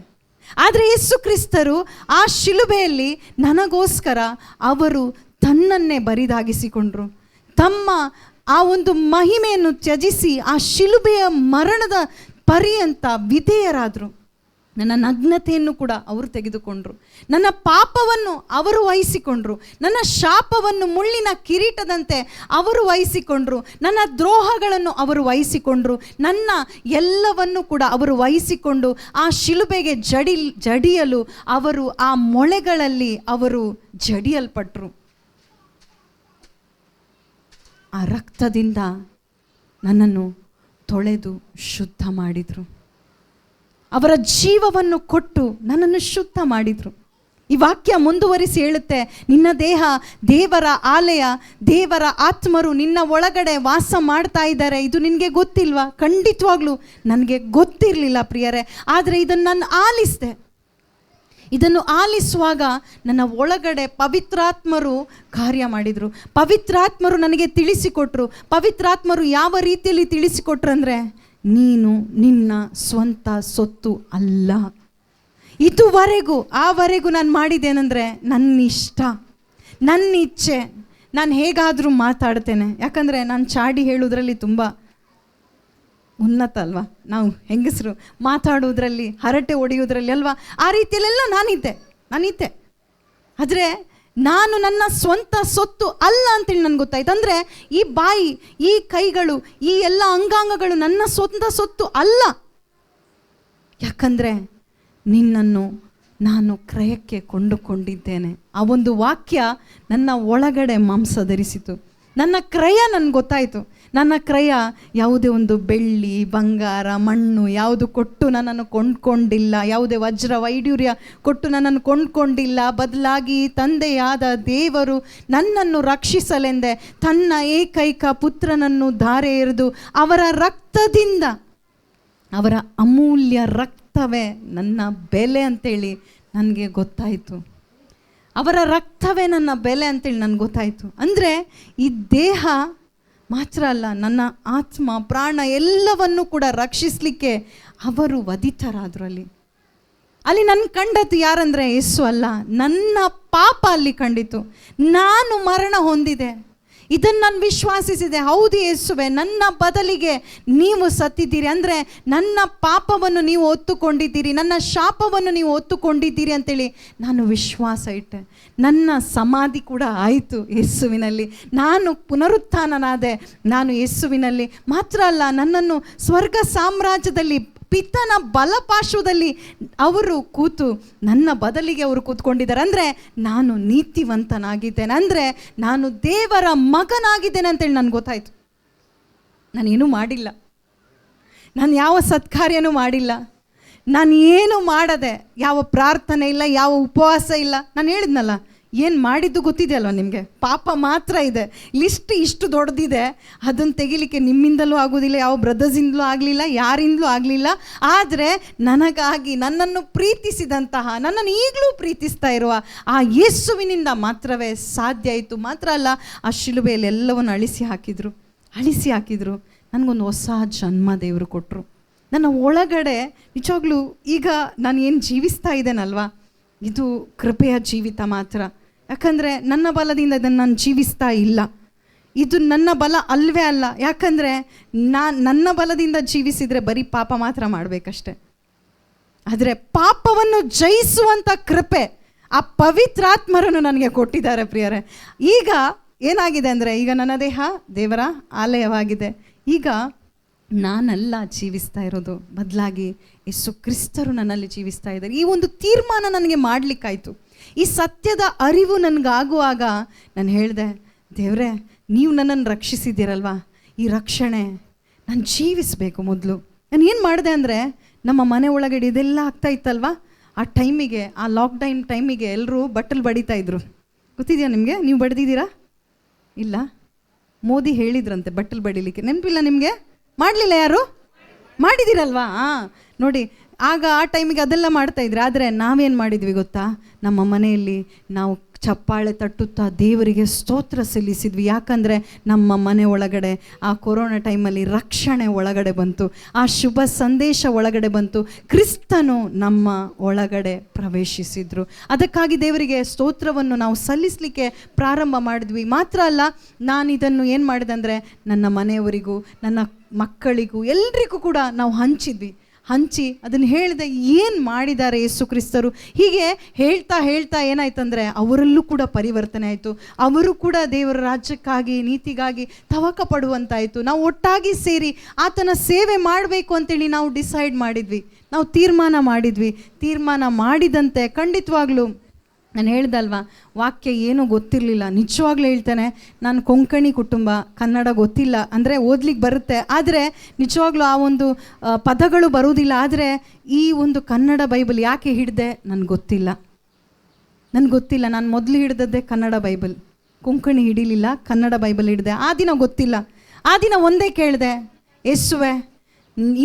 ಆದರೆ ಯೇಸು ಕ್ರಿಸ್ತರು ಆ ಶಿಲುಬೆಯಲ್ಲಿ ನನಗೋಸ್ಕರ ಅವರು ತನ್ನನ್ನೇ ಬರಿದಾಗಿಸಿಕೊಂಡ್ರು. ತಮ್ಮ ಆ ಒಂದು ಮಹಿಮೆಯನ್ನು ತ್ಯಜಿಸಿ ಆ ಶಿಲುಬೆಯ ಮರಣದ ಪರ್ಯಂತ ವಿಧೇಯರಾದರು. ನನ್ನ ನಗ್ನತೆಯನ್ನು ಕೂಡ ಅವರು ತೆಗೆದುಕೊಂಡ್ರು. ನನ್ನ ಪಾಪವನ್ನು ಅವರು ವಹಿಸಿಕೊಂಡ್ರು. ನನ್ನ ಶಾಪವನ್ನು ಮುಳ್ಳಿನ ಕಿರೀಟದಂತೆ ಅವರು ವಹಿಸಿಕೊಂಡ್ರು. ನನ್ನ ದ್ರೋಹಗಳನ್ನು ಅವರು ವಹಿಸಿಕೊಂಡ್ರು. ನನ್ನ ಎಲ್ಲವನ್ನು ಕೂಡ ಅವರು ವಹಿಸಿಕೊಂಡು ಆ ಶಿಲುಬೆಗೆ ಜಡಿಯಲು ಅವರು ಆ ಮೊಳೆಗಳಲ್ಲಿ ಅವರು ಜಡಿಯಲ್ಪಟ್ರು. ಆ ರಕ್ತದಿಂದ ನನ್ನನ್ನು ತೊಳೆದು ಶುದ್ಧ ಮಾಡಿದರು. ಅವರ ಜೀವವನ್ನು ಕೊಟ್ಟು ನನ್ನನ್ನು ಶುದ್ಧ ಮಾಡಿದರು. ಈ ವಾಕ್ಯ ಮುಂದುವರಿಸಿ ಹೇಳುತ್ತೆ, ನಿನ್ನ ದೇಹ ದೇವರ ಆಲಯ, ದೇವರ ಆತ್ಮರು ನಿನ್ನ ಒಳಗಡೆ ವಾಸ ಮಾಡ್ತಾ ಇದ್ದಾರೆ. ಇದು ನಿನಗೆ ಗೊತ್ತಿಲ್ವಾ? ಖಂಡಿತವಾಗ್ಲೂ ನನಗೆ ಗೊತ್ತಿರಲಿಲ್ಲ ಪ್ರಿಯರೇ. ಆದರೆ ಇದನ್ನು ನಾನು ಆಲಿಸಿದೆ. ಇದನ್ನು ಆಲಿಸುವಾಗ ನನ್ನ ಒಳಗಡೆ ಪವಿತ್ರಾತ್ಮರು ಕಾರ್ಯ ಮಾಡಿದರು. ಪವಿತ್ರಾತ್ಮರು ನನಗೆ ತಿಳಿಸಿಕೊಟ್ರು. ಪವಿತ್ರಾತ್ಮರು ಯಾವ ರೀತಿಯಲ್ಲಿ ತಿಳಿಸಿಕೊಟ್ರು ಅಂದರೆ, ನೀನು ನಿನ್ನ ಸ್ವಂತ ಸೊತ್ತು ಅಲ್ಲ. ಆವರೆಗೂ ನಾನು ಮಾಡಿದ್ದೇನೆಂದರೆ ನನ್ನ ಇಷ್ಟ, ನನ್ನ ಇಚ್ಛೆ, ನಾನು ಹೇಗಾದರೂ ಮಾತಾಡ್ತೇನೆ. ಯಾಕಂದರೆ ನಾನು ಚಾಡಿ ಹೇಳೋದ್ರಲ್ಲಿ ತುಂಬ ಉನ್ನತ ಅಲ್ವಾ, ನಾವು ಹೆಂಗಸರು ಮಾತಾಡೋದ್ರಲ್ಲಿ, ಹರಟೆ ಹೊಡೆಯೋದ್ರಲ್ಲಿ ಅಲ್ವಾ, ಆ ರೀತಿಯಲ್ಲೆಲ್ಲ ನಾನಿದ್ದೆ. ಆದರೆ ನಾನು ನನ್ನ ಸ್ವಂತ ಸೊತ್ತು ಅಲ್ಲ ಅಂತೇಳಿ ನನಗೆ ಗೊತ್ತಾಯ್ತು. ಅಂದರೆ ಈ ಬಾಯಿ, ಈ ಕೈಗಳು, ಈ ಎಲ್ಲ ಅಂಗಾಂಗಗಳು ನನ್ನ ಸ್ವಂತ ಸೊತ್ತು ಅಲ್ಲ. ಯಾಕಂದರೆ ನಿನ್ನನ್ನು ನಾನು ಕ್ರಯಕ್ಕೆ ಕೊಂಡುಕೊಂಡಿದ್ದೇನೆ. ಆ ಒಂದು ವಾಕ್ಯ ನನ್ನ ಒಳಗಡೆ ಮಾಂಸ ಧರಿಸಿತು. ನನ್ನ ಕ್ರಯ ನನಗೆ ಗೊತ್ತಾಯಿತು. ನನ್ನ ಕ್ರಯ ಯಾವುದೇ ಒಂದು ಬೆಳ್ಳಿ, ಬಂಗಾರ, ಮಣ್ಣು ಯಾವುದು ಕೊಟ್ಟು ನನ್ನನ್ನು ಕೊಂಡ್ಕೊಂಡಿಲ್ಲ. ಯಾವುದೇ ವಜ್ರ ವೈಡೂರ್ಯ ಕೊಟ್ಟು ನನ್ನನ್ನು ಕೊಂಡ್ಕೊಂಡಿಲ್ಲ. ಬದಲಾಗಿ ತಂದೆಯಾದ ದೇವರು ನನ್ನನ್ನು ರಕ್ಷಿಸಲೆಂದೇ ತನ್ನ ಏಕೈಕ ಪುತ್ರನನ್ನು ಧಾರೆ ಎರೆದು ಅವರ ರಕ್ತದಿಂದ, ಅವರ ಅಮೂಲ್ಯ ರಕ್ತವೇ ನನ್ನ ಬೆಲೆ ಅಂತೇಳಿ ನನಗೆ ಗೊತ್ತಾಯಿತು. ಅವರ ರಕ್ತವೇ ನನ್ನ ಬೆಲೆ ಅಂತೇಳಿ ನನಗೆ ಗೊತ್ತಾಯಿತು. ಅಂದರೆ ಈ ದೇಹ ಮಾತ್ರ ಅಲ್ಲ, ನನ್ನ ಆತ್ಮ, ಪ್ರಾಣ ಎಲ್ಲವನ್ನೂ ಕೂಡ ರಕ್ಷಿಸಲಿಕ್ಕೆ ಅವರು ವಧಿತರಾದರು. ಅಲ್ಲಿ ನನ್ನ ಕಂಡದ್ದು ಯಾರಂದರೆ ಯೇಸು ಅಲ್ಲ, ನನ್ನ ಪಾಪ ಅಲ್ಲಿ ಕಂಡಿತು. ನಾನು ಮರಣ ಹೊಂದಿದೆ, ಇದನ್ನು ನಾನು ವಿಶ್ವಾಸಿಸಿದೆ. ಹೌದು ಯೇಸುವೆ, ನನ್ನ ಬದಲಿಗೆ ನೀವು ಸತ್ತಿದ್ದೀರಿ. ಅಂದರೆ ನನ್ನ ಪಾಪವನ್ನು ನೀವು ಹೊತ್ತುಕೊಂಡಿದ್ದೀರಿ, ನನ್ನ ಶಾಪವನ್ನು ನೀವು ಹೊತ್ತುಕೊಂಡಿದ್ದೀರಿ ಅಂತೇಳಿ ನಾನು ವಿಶ್ವಾಸ ಇಟ್ಟೆ. ನನ್ನ ಸಮಾಧಿ ಕೂಡ ಆಯಿತು ಯೇಸುವಿನಲ್ಲಿ. ನಾನು ಪುನರುತ್ಥಾನನಾದೆ ನಾನು ಯೇಸುವಿನಲ್ಲಿ. ಮಾತ್ರ ಅಲ್ಲ, ನನ್ನನ್ನು ಸ್ವರ್ಗ ಸಾಮ್ರಾಜ್ಯದಲ್ಲಿ ಪಿತನ ಬಲಪಾರ್ಶ್ವದಲ್ಲಿ ಅವರು ಕೂತು ನನ್ನ ಬದಲಿಗೆ ಅವರು ಕೂತ್ಕೊಂಡಿದ್ದಾರೆ. ಅಂದರೆ ನಾನು ನೀತಿವಂತನಾಗಿದ್ದೇನೆ, ಅಂದರೆ ನಾನು ದೇವರ ಮಗನಾಗಿದ್ದೇನೆ ಅಂತೇಳಿ ನನಗೆ ಗೊತ್ತಾಯಿತು. ನಾನೇನೂ ಮಾಡಿಲ್ಲ, ನಾನು ಯಾವ ಸತ್ಕಾರ್ಯನೂ ಮಾಡಿಲ್ಲ, ನಾನು ಏನು ಮಾಡದೆ, ಯಾವ ಪ್ರಾರ್ಥನೆ ಇಲ್ಲ, ಯಾವ ಉಪವಾಸ ಇಲ್ಲ. ನಾನು ಹೇಳಿದ್ನಲ್ಲ, ಏನು ಮಾಡಿದ್ದು ಗೊತ್ತಿದೆಯಲ್ವ ನಿಮಗೆ? ಪಾಪ ಮಾತ್ರ ಇದೆ, ಲಿಸ್ಟ್ ಇಷ್ಟು ದೊಡ್ಡದಿದೆ. ಅದನ್ನು ತೆಗಿಲಿಕ್ಕೆ ನಿಮ್ಮಿಂದಲೂ ಆಗೋದಿಲ್ಲ, ಯಾವ ಬ್ರದರ್ಸಿಂದಲೂ ಆಗಲಿಲ್ಲ, ಯಾರಿಂದಲೂ ಆಗಲಿಲ್ಲ. ಆದರೆ ನನಗಾಗಿ ನನ್ನನ್ನು ಪ್ರೀತಿಸಿದಂತಹ, ನನ್ನನ್ನು ಈಗಲೂ ಪ್ರೀತಿಸ್ತಾ ಇರುವ ಆ ಯೇಸುವಿನಿಂದ ಮಾತ್ರವೇ ಸಾಧ್ಯ ಆಯಿತು. ಮಾತ್ರ ಅಲ್ಲ, ಆ ಶಿಲುಬೆಯಲ್ಲಿ ಎಲ್ಲವನ್ನು ಅಳಿಸಿ ಹಾಕಿದರು. ನನಗೊಂದು ಹೊಸ ಜನ್ಮ ದೇವರು ಕೊಟ್ಟರು. ನನ್ನ ಒಳಗಡೆ ನಿಜವಾಗ್ಲೂ ಈಗ ನಾನು ಏನು ಜೀವಿಸ್ತಾ ಇದ್ದೇನಲ್ವ, ಇದು ಕೃಪೆಯ ಜೀವಿತ ಮಾತ್ರ. ಯಾಕಂದರೆ ನನ್ನ ಬಲದಿಂದ ಇದನ್ನು ನಾನು ಜೀವಿಸ್ತಾ ಇಲ್ಲ. ಇದು ನನ್ನ ಬಲ ಅಲ್ವೇ ಅಲ್ಲ. ಯಾಕಂದರೆ ನನ್ನ ಬಲದಿಂದ ಜೀವಿಸಿದರೆ ಬರೀ ಪಾಪ ಮಾತ್ರ ಮಾಡಬೇಕಷ್ಟೆ. ಆದರೆ ಪಾಪವನ್ನು ಜಯಿಸುವಂಥ ಕೃಪೆ ಆ ಪವಿತ್ರಾತ್ಮರನ್ನು ನನಗೆ ಕೊಟ್ಟಿದ್ದಾರೆ ಪ್ರಿಯರೇ. ಈಗ ಏನಾಗಿದೆ ಅಂದರೆ, ಈಗ ನನ್ನ ದೇಹ ದೇವರ ಆಲಯವಾಗಿದೆ. ಈಗ ನಾನಲ್ಲ ಜೀವಿಸ್ತಾ ಇರೋದು, ಬದಲಾಗಿ ಯೇಸು ಕ್ರಿಸ್ತರು ನನ್ನಲ್ಲಿ ಜೀವಿಸ್ತಾ ಇದ್ದಾರೆ. ಈ ಒಂದು ತೀರ್ಮಾನ ನನಗೆ ಮಾಡಲಿಕ್ಕಾಯಿತು. ಈ ಸತ್ಯದ ಅರಿವು ನನಗಾಗುವಾಗ ನಾನು ಹೇಳಿದೆ, ದೇವರೇ, ನೀವು ನನ್ನನ್ನು ರಕ್ಷಿಸಿದ್ದೀರಲ್ವ, ಈ ರಕ್ಷಣೆ ನಾನು ಜೀವಿಸಬೇಕು. ಮೊದಲು ನಾನು ಏನು ಮಾಡಿದೆ ಅಂದರೆ, ನಮ್ಮ ಮನೆ ಒಳಗಡೆ ಇದೆಲ್ಲ ಆಗ್ತಾ ಇತ್ತಲ್ವ, ಆ ಟೈಮಿಗೆ, ಆ ಲಾಕ್ಡೌನ್ ಟೈಮಿಗೆ ಎಲ್ಲರೂ ಬಟ್ಟಲು ಬಡಿತಾಯಿದ್ರು. ಗೊತ್ತಿದೆಯಾ ನಿಮಗೆ? ನೀವು ಬಡ್ದಿದ್ದೀರಾ? ಇಲ್ಲ, ಮೋದಿ ಹೇಳಿದ್ರಂತೆ ಬಟ್ಟಲು ಬಡಿಲಿಕ್ಕೆ. ನೆನಪಿಲ್ಲ ನಿಮಗೆ? ಮಾಡಲಿಲ್ಲ? ಯಾರು ಮಾಡಿದ್ದೀರಲ್ವಾ? ನೋಡಿ, ಆಗ ಆ ಟೈಮಿಗೆ ಅದೆಲ್ಲ ಮಾಡ್ತಾಯಿದ್ರು. ಆದರೆ ನಾವೇನು ಮಾಡಿದ್ವಿ ಗೊತ್ತಾ? ನಮ್ಮ ಮನೆಯಲ್ಲಿ ನಾವು ಚಪ್ಪಾಳೆ ತಟ್ಟುತ್ತಾ ದೇವರಿಗೆ ಸ್ತೋತ್ರ ಸಲ್ಲಿಸಿದ್ವಿ. ಯಾಕಂದರೆ ನಮ್ಮ ಮನೆ ಒಳಗಡೆ ಆ ಕೊರೋನಾ ಟೈಮಲ್ಲಿ ರಕ್ಷಣೆ ಒಳಗಡೆ ಬಂತು, ಆ ಶುಭ ಸಂದೇಶ ಒಳಗಡೆ ಬಂತು, ಕ್ರಿಸ್ತನು ನಮ್ಮ ಒಳಗಡೆ ಪ್ರವೇಶಿಸಿದ್ರು. ಅದಕ್ಕಾಗಿ ದೇವರಿಗೆ ಸ್ತೋತ್ರವನ್ನು ನಾವು ಸಲ್ಲಿಸಲಿಕ್ಕೆ ಪ್ರಾರಂಭ ಮಾಡಿದ್ವಿ. ಮಾತ್ರ ಅಲ್ಲ, ನಾನು ಇದನ್ನು ಏನು ಮಾಡಿದೆ ಅಂದರೆ, ನನ್ನ ಮನೆಯವರಿಗೂ ನನ್ನ ಮಕ್ಕಳಿಗೂ ಎಲ್ರಿಗೂ ಕೂಡ ನಾವು ಹಂಚಿದ್ವಿ. ಹಂಚಿ ಅದನ್ನು ಹೇಳಿದೆ, ಏನು ಮಾಡಿದ್ದಾರೆ ಯೇಸು ಕ್ರಿಸ್ತರು. ಹೀಗೆ ಹೇಳ್ತಾ ಹೇಳ್ತಾ ಏನಾಯ್ತಂದರೆ ಅವರಲ್ಲೂ ಕೂಡ ಪರಿವರ್ತನೆ ಆಯಿತು. ಅವರು ಕೂಡ ದೇವರ ರಾಜ್ಯಕ್ಕಾಗಿ ನೀತಿಗಾಗಿ ತವಕ ಪಡುವಂತಾಯಿತು. ನಾವು ಒಟ್ಟಾಗಿ ಸೇರಿ ಆತನ ಸೇವೆ ಮಾಡಬೇಕು ಅಂತೇಳಿ ನಾವು ಡಿಸೈಡ್ ಮಾಡಿದ್ವಿ, ನಾವು ತೀರ್ಮಾನ ಮಾಡಿದ್ವಿ. ತೀರ್ಮಾನ ಮಾಡಿದಂತೆ ಖಂಡಿತವಾಗ್ಲೂ ನಾನು ಹೇಳ್ದಲ್ವಾ, ವಾಕ್ಯ ಏನೂ ಗೊತ್ತಿರಲಿಲ್ಲ. ನಿಜವಾಗ್ಲೂ ಹೇಳ್ತೇನೆ, ನಾನು ಕೊಂಕಣಿ ಕುಟುಂಬ, ಕನ್ನಡ ಗೊತ್ತಿಲ್ಲ. ಅಂದರೆ ಓದ್ಲಿಕ್ಕೆ ಬರುತ್ತೆ, ಆದರೆ ನಿಜವಾಗ್ಲೂ ಆ ಒಂದು ಪದಗಳು ಬರುವುದಿಲ್ಲ. ಆದರೆ ಈ ಒಂದು ಕನ್ನಡ ಬೈಬಲ್ ಯಾಕೆ ಹಿಡಿದೆ ನನಗೆ ಗೊತ್ತಿಲ್ಲ. ನಾನು ಮೊದಲು ಹಿಡಿದದ್ದೇ ಕನ್ನಡ ಬೈಬಲ್, ಕೊಂಕಣಿ ಹಿಡಿಲಿಲ್ಲ, ಕನ್ನಡ ಬೈಬಲ್ ಹಿಡಿದೆ. ಆ ದಿನ ಗೊತ್ತಿಲ್ಲ. ಆ ದಿನ ಒಂದೇ ಕೇಳಿದೆ, ಯೇಸುವೆ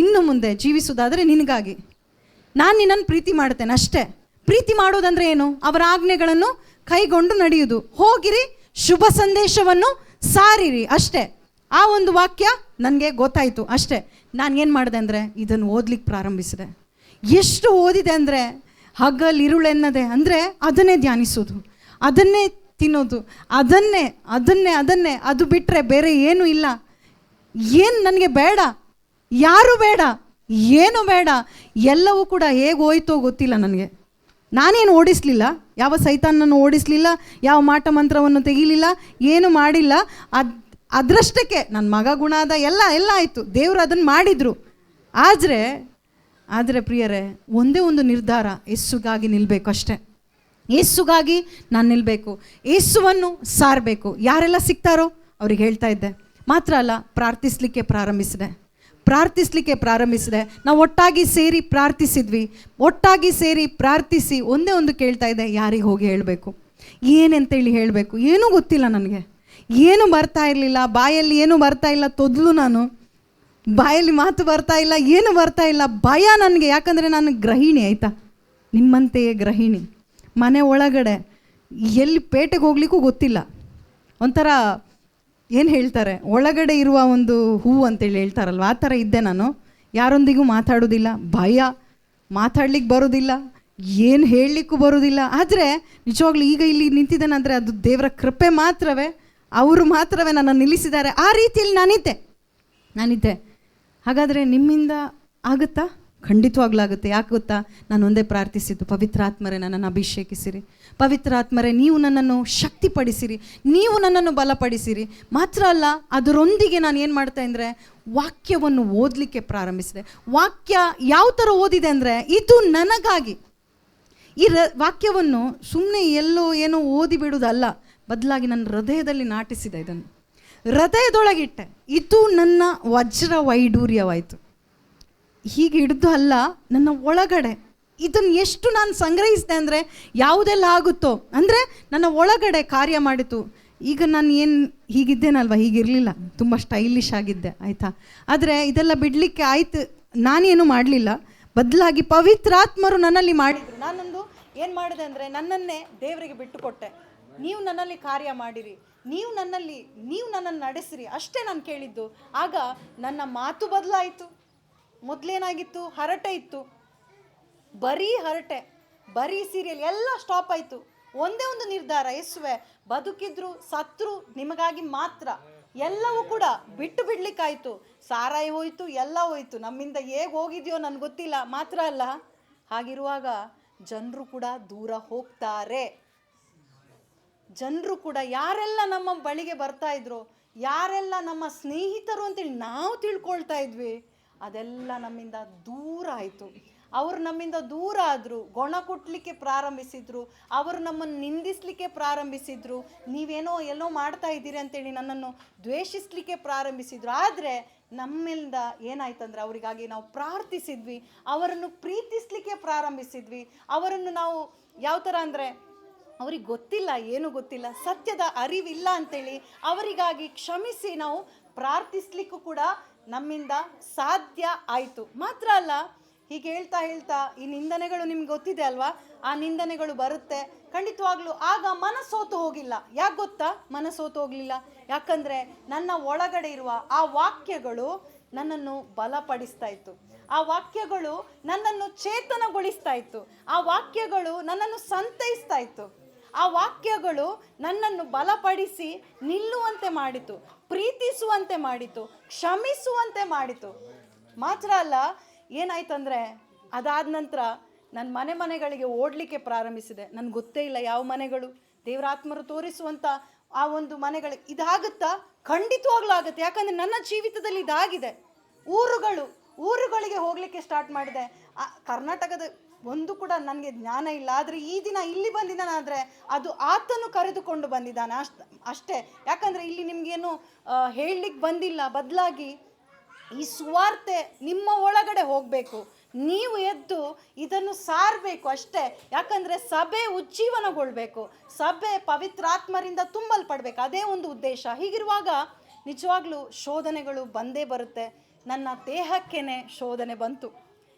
ಇನ್ನು ಮುಂದೆ ಜೀವಿಸೋದಾದರೆ ನಿನಗಾಗಿ, ನಾನು ನಿನ್ನನ್ನು ಪ್ರೀತಿ ಮಾಡ್ತೇನೆ ಅಷ್ಟೇ. ಪ್ರೀತಿ ಮಾಡೋದಂದ್ರೆ ಏನು? ಅವರ ಆಜ್ಞೆಗಳನ್ನು ಕೈಗೊಂಡು ನಡೆಯುವುದು. ಹೋಗಿರಿ, ಶುಭ ಸಂದೇಶವನ್ನು ಸಾರಿರಿ, ಅಷ್ಟೇ. ಆ ಒಂದು ವಾಕ್ಯ ನನಗೆ ಗೊತ್ತಾಯಿತು ಅಷ್ಟೇ. ನಾನು ಏನು ಮಾಡಿದೆ ಅಂದರೆ ಇದನ್ನು ಓದ್ಲಿಕ್ಕೆ ಪ್ರಾರಂಭಿಸಿದೆ. ಎಷ್ಟು ಓದಿದೆ ಅಂದರೆ ಹಗಲಿರುಳೆನ್ನದೆ, ಅಂದರೆ ಅದನ್ನೇ ಧ್ಯಾನಿಸೋದು, ಅದನ್ನೇ ತಿನ್ನೋದು, ಅದನ್ನೇ ಅದು ಬಿಟ್ಟರೆ ಬೇರೆ ಏನೂ ಇಲ್ಲ. ಏನು ನನಗೆ ಬೇಡ, ಯಾರು ಬೇಡ, ಏನು ಬೇಡ. ಎಲ್ಲವೂ ಕೂಡ ಹೇಗೆ ಹೋಯ್ತೋ ಗೊತ್ತಿಲ್ಲ ನನಗೆ. ನಾನೇನು ಓಡಿಸಲಿಲ್ಲ, ಯಾವ ಸೈತಾನನ್ನು ಓಡಿಸಲಿಲ್ಲ, ಯಾವ ಮಾಟ ಮಂತ್ರವನ್ನು ತೆಗೀಲಿಲ್ಲ, ಏನು ಮಾಡಿಲ್ಲ. ಅದರಷ್ಟಕ್ಕೆ ನನ್ನ ಮಗ ಗುಣ ಅದ, ಎಲ್ಲ ಆಯಿತು, ದೇವರು ಅದನ್ನು ಮಾಡಿದರು. ಆದರೆ ಪ್ರಿಯರೇ, ಒಂದೇ ಒಂದು ನಿರ್ಧಾರ, ಯೇಸುಗಾಗಿ ನಿಲ್ಲಬೇಕು ಅಷ್ಟೇ. ಯೇಸುಗಾಗಿ ನಾನು ನಿಲ್ಲಬೇಕು, ಯೇಸುವನ್ನು ಸಾರಬೇಕು. ಯಾರೆಲ್ಲ ಸಿಗ್ತಾರೋ ಅವ್ರಿಗೆ ಹೇಳ್ತಾ ಇದ್ದೆ. ಮಾತ್ರ ಅಲ್ಲ, ಪ್ರಾರ್ಥಿಸಲಿಕ್ಕೆ ಪ್ರಾರಂಭಿಸಿದೆ. ನಾವು ಒಟ್ಟಾಗಿ ಸೇರಿ ಪ್ರಾರ್ಥಿಸಿದ್ವಿ. ಒಟ್ಟಾಗಿ ಸೇರಿ ಪ್ರಾರ್ಥಿಸಿ ಒಂದೇ ಒಂದು ಕೇಳ್ತಾ ಇದ್ದೆ, ಯಾರಿಗೆ ಹೋಗಿ ಹೇಳಬೇಕು, ಏನಂತೇಳಿ ಹೇಳಬೇಕು. ಏನೂ ಗೊತ್ತಿಲ್ಲ ನನಗೆ, ಏನೂ ಬರ್ತಾ ಇರಲಿಲ್ಲ, ಬಾಯಲ್ಲಿ ಏನೂ ಬರ್ತಾ ಇಲ್ಲ. ತೊದಲು ನಾನು ಬಾಯಲ್ಲಿ ಮಾತು ಬರ್ತಾ ಇಲ್ಲ, ಏನು ಬರ್ತಾ ಇಲ್ಲ, ಭಯ ನನಗೆ. ಯಾಕಂದರೆ ನಾನು ಗೃಹಿಣಿ, ಆಯಿತಾ, ನಿಮ್ಮಂತೆಯೇ ಗೃಹಿಣಿ. ಮನೆ ಒಳಗಡೆ ಎಲ್ಲಿ ಪೇಟೆಗೆ ಹೋಗ್ಲಿಕ್ಕೂ ಗೊತ್ತಿಲ್ಲ. ಒಂಥರ ಏನು ಹೇಳ್ತಾರೆ, ಒಳಗಡೆ ಇರುವ ಒಂದು ಹೂವು ಅಂತೇಳಿ ಹೇಳ್ತಾರಲ್ವ, ಆ ಥರ ಇದ್ದೆ ನಾನು. ಯಾರೊಂದಿಗೂ ಮಾತಾಡೋದಿಲ್ಲ, ಭಯ, ಮಾತಾಡ್ಲಿಕ್ಕೆ ಬರೋದಿಲ್ಲ, ಏನು ಹೇಳಲಿಕ್ಕೂ ಬರೋದಿಲ್ಲ. ಆದರೆ ನಿಜವಾಗ್ಲೂ ಈಗ ಇಲ್ಲಿ ನಿಂತಿದ್ದೇನೆಂದರೆ ಅದು ದೇವರ ಕೃಪೆ ಮಾತ್ರವೇ, ಅವರು ಮಾತ್ರವೇ ನನ್ನನ್ನು ನಿಲ್ಲಿಸಿದ್ದಾರೆ. ಆ ರೀತಿಯಲ್ಲಿ ನಾನಿದ್ದೆ. ಹಾಗಾದರೆ ನಿಮ್ಮಿಂದ ಆಗುತ್ತಾ? ಖಂಡಿತವಾಗ್ಲಾಗುತ್ತೆ. ಯಾಕೆ ಗೊತ್ತಾ? ನಾನು ಒಂದೇ ಪ್ರಾರ್ಥಿಸಿದ್ದು, ಪವಿತ್ರಾತ್ಮರೇ ನನ್ನನ್ನು ಅಭಿಷೇಕಿಸಿರಿ, ಪವಿತ್ರಾತ್ಮರೇ ನೀವು ನನ್ನನ್ನು ಶಕ್ತಿಪಡಿಸಿರಿ, ನೀವು ನನ್ನನ್ನು ಬಲಪಡಿಸಿರಿ. ಮಾತ್ರ ಅಲ್ಲ, ಅದರೊಂದಿಗೆ ನಾನು ಏನು ಮಾಡ್ತಾ ಅಂದರೆ ವಾಕ್ಯವನ್ನು ಓದಲಿಕ್ಕೆ ಪ್ರಾರಂಭಿಸಿದೆ. ವಾಕ್ಯ ಯಾವ ಥರ ಓದಿದೆ ಅಂದರೆ, ಇದು ನನಗಾಗಿ. ಈ ವಾಕ್ಯವನ್ನು ಸುಮ್ಮನೆ ಎಲ್ಲೋ ಏನೋ ಓದಿ ಬಿಡುವುದಲ್ಲ, ಬದಲಾಗಿ ನನ್ನ ಹೃದಯದಲ್ಲಿ ನಾಟಿಸಿದೆ. ಇದನ್ನು ಹೃದಯದೊಳಗಿಟ್ಟೆ. ಇದು ನನ್ನ ವಜ್ರ ವೈಡೂರ್ಯವಾಯಿತು. ಹೀಗೆ ಹಿಡಿದು ಅಲ್ಲ, ನನ್ನ ಒಳಗಡೆ ಇದನ್ನು ಎಷ್ಟು ನಾನು ಸಂಗ್ರಹಿಸಿದೆ ಅಂದರೆ ಯಾವುದೆಲ್ಲ ಆಗುತ್ತೋ, ಅಂದರೆ ನನ್ನ ಒಳಗಡೆ ಕಾರ್ಯ ಮಾಡಿತು. ಈಗ ನಾನು ಏನು ಹೀಗಿದ್ದೇನಲ್ವ, ಹೀಗಿರಲಿಲ್ಲ, ತುಂಬ ಸ್ಟೈಲಿಶ್ ಆಗಿದ್ದೆ, ಆಯಿತಾ. ಆದರೆ ಇದೆಲ್ಲ ಬಿಡಲಿಕ್ಕೆ ಆಯ್ತು, ನಾನೇನು ಮಾಡಲಿಲ್ಲ, ಬದಲಾಗಿ ಪವಿತ್ರಾತ್ಮರು ನನ್ನಲ್ಲಿ ಮಾಡಿದರು. ನಾನೊಂದು ಏನು ಮಾಡಿದೆ ಅಂದರೆ ನನ್ನನ್ನೇ ದೇವರಿಗೆ ಬಿಟ್ಟುಕೊಟ್ಟೆ. ನೀವು ನನ್ನಲ್ಲಿ ಕಾರ್ಯ ಮಾಡಿರಿ, ನೀವು ನನ್ನನ್ನು ನಡೆಸಿರಿ, ಅಷ್ಟೇ ನಾನು ಕೇಳಿದ್ದು. ಆಗ ನನ್ನ ಮಾತು ಬದಲಾಯಿತು. ಮೊದಲೇನಾಗಿತ್ತು? ಹರಟೆ ಇತ್ತು, ಬರೀ ಹರಟೆ, ಬರೀ ಸೀರಿಯಲ್, ಎಲ್ಲ ಸ್ಟಾಪ್ ಆಯಿತು. ಒಂದೇ ಒಂದು ನಿರ್ಧಾರ, ಯೇಸುವೆ ಬದುಕಿದ್ರು ಸತ್ರು ನಿಮಗಾಗಿ ಮಾತ್ರ. ಎಲ್ಲವೂ ಕೂಡ ಬಿಡಲಿಕ್ಕಾಯಿತು. ಸಾರಾಯಿ ಹೋಯಿತು, ಎಲ್ಲ ಹೋಯಿತು, ನಮ್ಮಿಂದ ಹೇಗೆ ಹೋಗಿದೆಯೋ ನನಗೆ ಗೊತ್ತಿಲ್ಲ. ಮಾತ್ರ ಅಲ್ಲ, ಹಾಗಿರುವಾಗ ಜನರು ಕೂಡ ದೂರ ಹೋಗ್ತಾರೆ. ಜನರು ಕೂಡ ಯಾರೆಲ್ಲ ನಮ್ಮ ಬಳಿಗೆ ಬರ್ತಾ ಇದ್ರು, ಯಾರೆಲ್ಲ ನಮ್ಮ ಸ್ನೇಹಿತರು ಅಂತೇಳಿ ನಾವು ತಿಳ್ಕೊಳ್ತಾ ಇದ್ವಿ, ಅದೆಲ್ಲ ನಮ್ಮಿಂದ ದೂರ ಆಯಿತು. ಅವರು ನಮ್ಮಿಂದ ದೂರ ಆದರು, ಗೊಣ ಕೊಟ್ಟಲಿಕ್ಕೆ ಪ್ರಾರಂಭಿಸಿದರು, ಅವರು ನಮ್ಮನ್ನು ನಿಂದಿಸಲಿಕ್ಕೆ ಪ್ರಾರಂಭಿಸಿದರು, ನೀವೇನೋ ಎಲ್ಲೋ ಮಾಡ್ತಾ ಇದ್ದೀರಿ ಅಂತೇಳಿ ನನ್ನನ್ನು ದ್ವೇಷಿಸಲಿಕ್ಕೆ ಪ್ರಾರಂಭಿಸಿದರು. ಆದರೆ ನಮ್ಮಿಂದ ಏನಾಯ್ತಂದರೆ ಅವರಿಗಾಗಿ ನಾವು ಪ್ರಾರ್ಥಿಸಿದ್ವಿ, ಅವರನ್ನು ಪ್ರೀತಿಸಲಿಕ್ಕೆ ಪ್ರಾರಂಭಿಸಿದ್ವಿ. ಅವರನ್ನು ನಾವು ಯಾವ ಥರ ಅಂದರೆ, ಅವ್ರಿಗೆ ಗೊತ್ತಿಲ್ಲ, ಏನೂ ಗೊತ್ತಿಲ್ಲ, ಸತ್ಯದ ಅರಿವಿಲ್ಲ ಅಂತೇಳಿ ಅವರಿಗಾಗಿ ಕ್ಷಮಿಸಿ ನಾವು ಪ್ರಾರ್ಥಿಸ್ಲಿಕ್ಕೂ ಕೂಡ ನಮ್ಮಿಂದ ಸಾಧ್ಯ ಆಯಿತು. ಮಾತ್ರ ಅಲ್ಲ, ಹೀಗೆ ಹೇಳ್ತಾ ಈ ನಿಂದನೆಗಳು ನಿಮ್ಗೆ ಗೊತ್ತಿದೆ ಅಲ್ವಾ, ಆ ನಿಂದನೆಗಳು ಬರುತ್ತೆ ಖಂಡಿತವಾಗ್ಲೂ. ಆಗ ಮನಸ್ಸೋತು ಹೋಗಿಲ್ಲ. ಯಾಕೆ ಗೊತ್ತಾ ಮನಸ್ಸೋತು ಹೋಗಲಿಲ್ಲ? ಯಾಕಂದರೆ ನನ್ನ ಒಳಗಡೆ ಇರುವ ಆ ವಾಕ್ಯಗಳು ನನ್ನನ್ನು ಬಲಪಡಿಸ್ತಾ ಇತ್ತು, ಆ ವಾಕ್ಯಗಳು ನನ್ನನ್ನು ಚೇತನಗೊಳಿಸ್ತಾ ಇತ್ತು, ಆ ವಾಕ್ಯಗಳು ನನ್ನನ್ನು ಸಂತೈಸ್ತಾ ಇತ್ತು, ಆ ವಾಕ್ಯಗಳು ನನ್ನನ್ನು ಬಲಪಡಿಸಿ ನಿಲ್ಲುವಂತೆ ಮಾಡಿತು, ಪ್ರೀತಿಸುವಂತೆ ಮಾಡಿತು, ಕ್ಷಮಿಸುವಂತೆ ಮಾಡಿತು. ಮಾತ್ರ ಅಲ್ಲ, ಏನಾಯ್ತಂದರೆ ಅದಾದ ನಂತರ ನನ್ನ ಮನೆಗಳಿಗೆ ಓಡಲಿಕ್ಕೆ ಪ್ರಾರಂಭಿಸಿದೆ. ನನಗೆ ಗೊತ್ತೇ ಇಲ್ಲ ಯಾವ ಮನೆಗಳು ದೇವರಾತ್ಮರು ತೋರಿಸುವಂಥ ಆ ಒಂದು ಮನೆಗಳು. ಇದಾಗುತ್ತಾ? ಖಂಡಿತವಾಗ್ಲೂ ಆಗುತ್ತೆ. ಯಾಕಂದರೆ ನನ್ನ ಜೀವಿತದಲ್ಲಿ ಇದಾಗಿದೆ. ಊರುಗಳಿಗೆ ಹೋಗಲಿಕ್ಕೆ ಸ್ಟಾರ್ಟ್ ಮಾಡಿದೆ. ಕರ್ನಾಟಕದ ಒಂದು ಕೂಡ ನನಗೆ ಜ್ಞಾನ ಇಲ್ಲ, ಆದರೆ ಈ ದಿನ ಇಲ್ಲಿ ಬಂದಿದ್ದಾನಾದರೆ ಅದು ಆತನು ಕರೆದುಕೊಂಡು ಬಂದಿದ್ದಾನೆ ಅಷ್ಟೇ. ಯಾಕಂದರೆ ಇಲ್ಲಿ ನಿಮಗೇನು ಹೇಳಲಿಕ್ಕೆ ಬಂದಿಲ್ಲ, ಬದಲಾಗಿ ಈ ಸುವಾರ್ತೆ ನಿಮ್ಮ ಒಳಗಡೆ ಹೋಗಬೇಕು, ನೀವು ಎದ್ದು ಇದನ್ನು ಸಾರಬೇಕು ಅಷ್ಟೇ. ಯಾಕಂದರೆ ಸಭೆ ಉಜ್ಜೀವನಗೊಳ್ಬೇಕು, ಸಭೆ ಪವಿತ್ರಾತ್ಮರಿಂದ ತುಂಬಲ್ಪಡಬೇಕು, ಅದೇ ಒಂದು ಉದ್ದೇಶ. ಹೀಗಿರುವಾಗ ನಿಜವಾಗ್ಲೂ ಶೋಧನೆಗಳು ಬಂದೇ ಬರುತ್ತೆ. ನನ್ನ ದೇಹಕ್ಕೇ ಶೋಧನೆ ಬಂತು,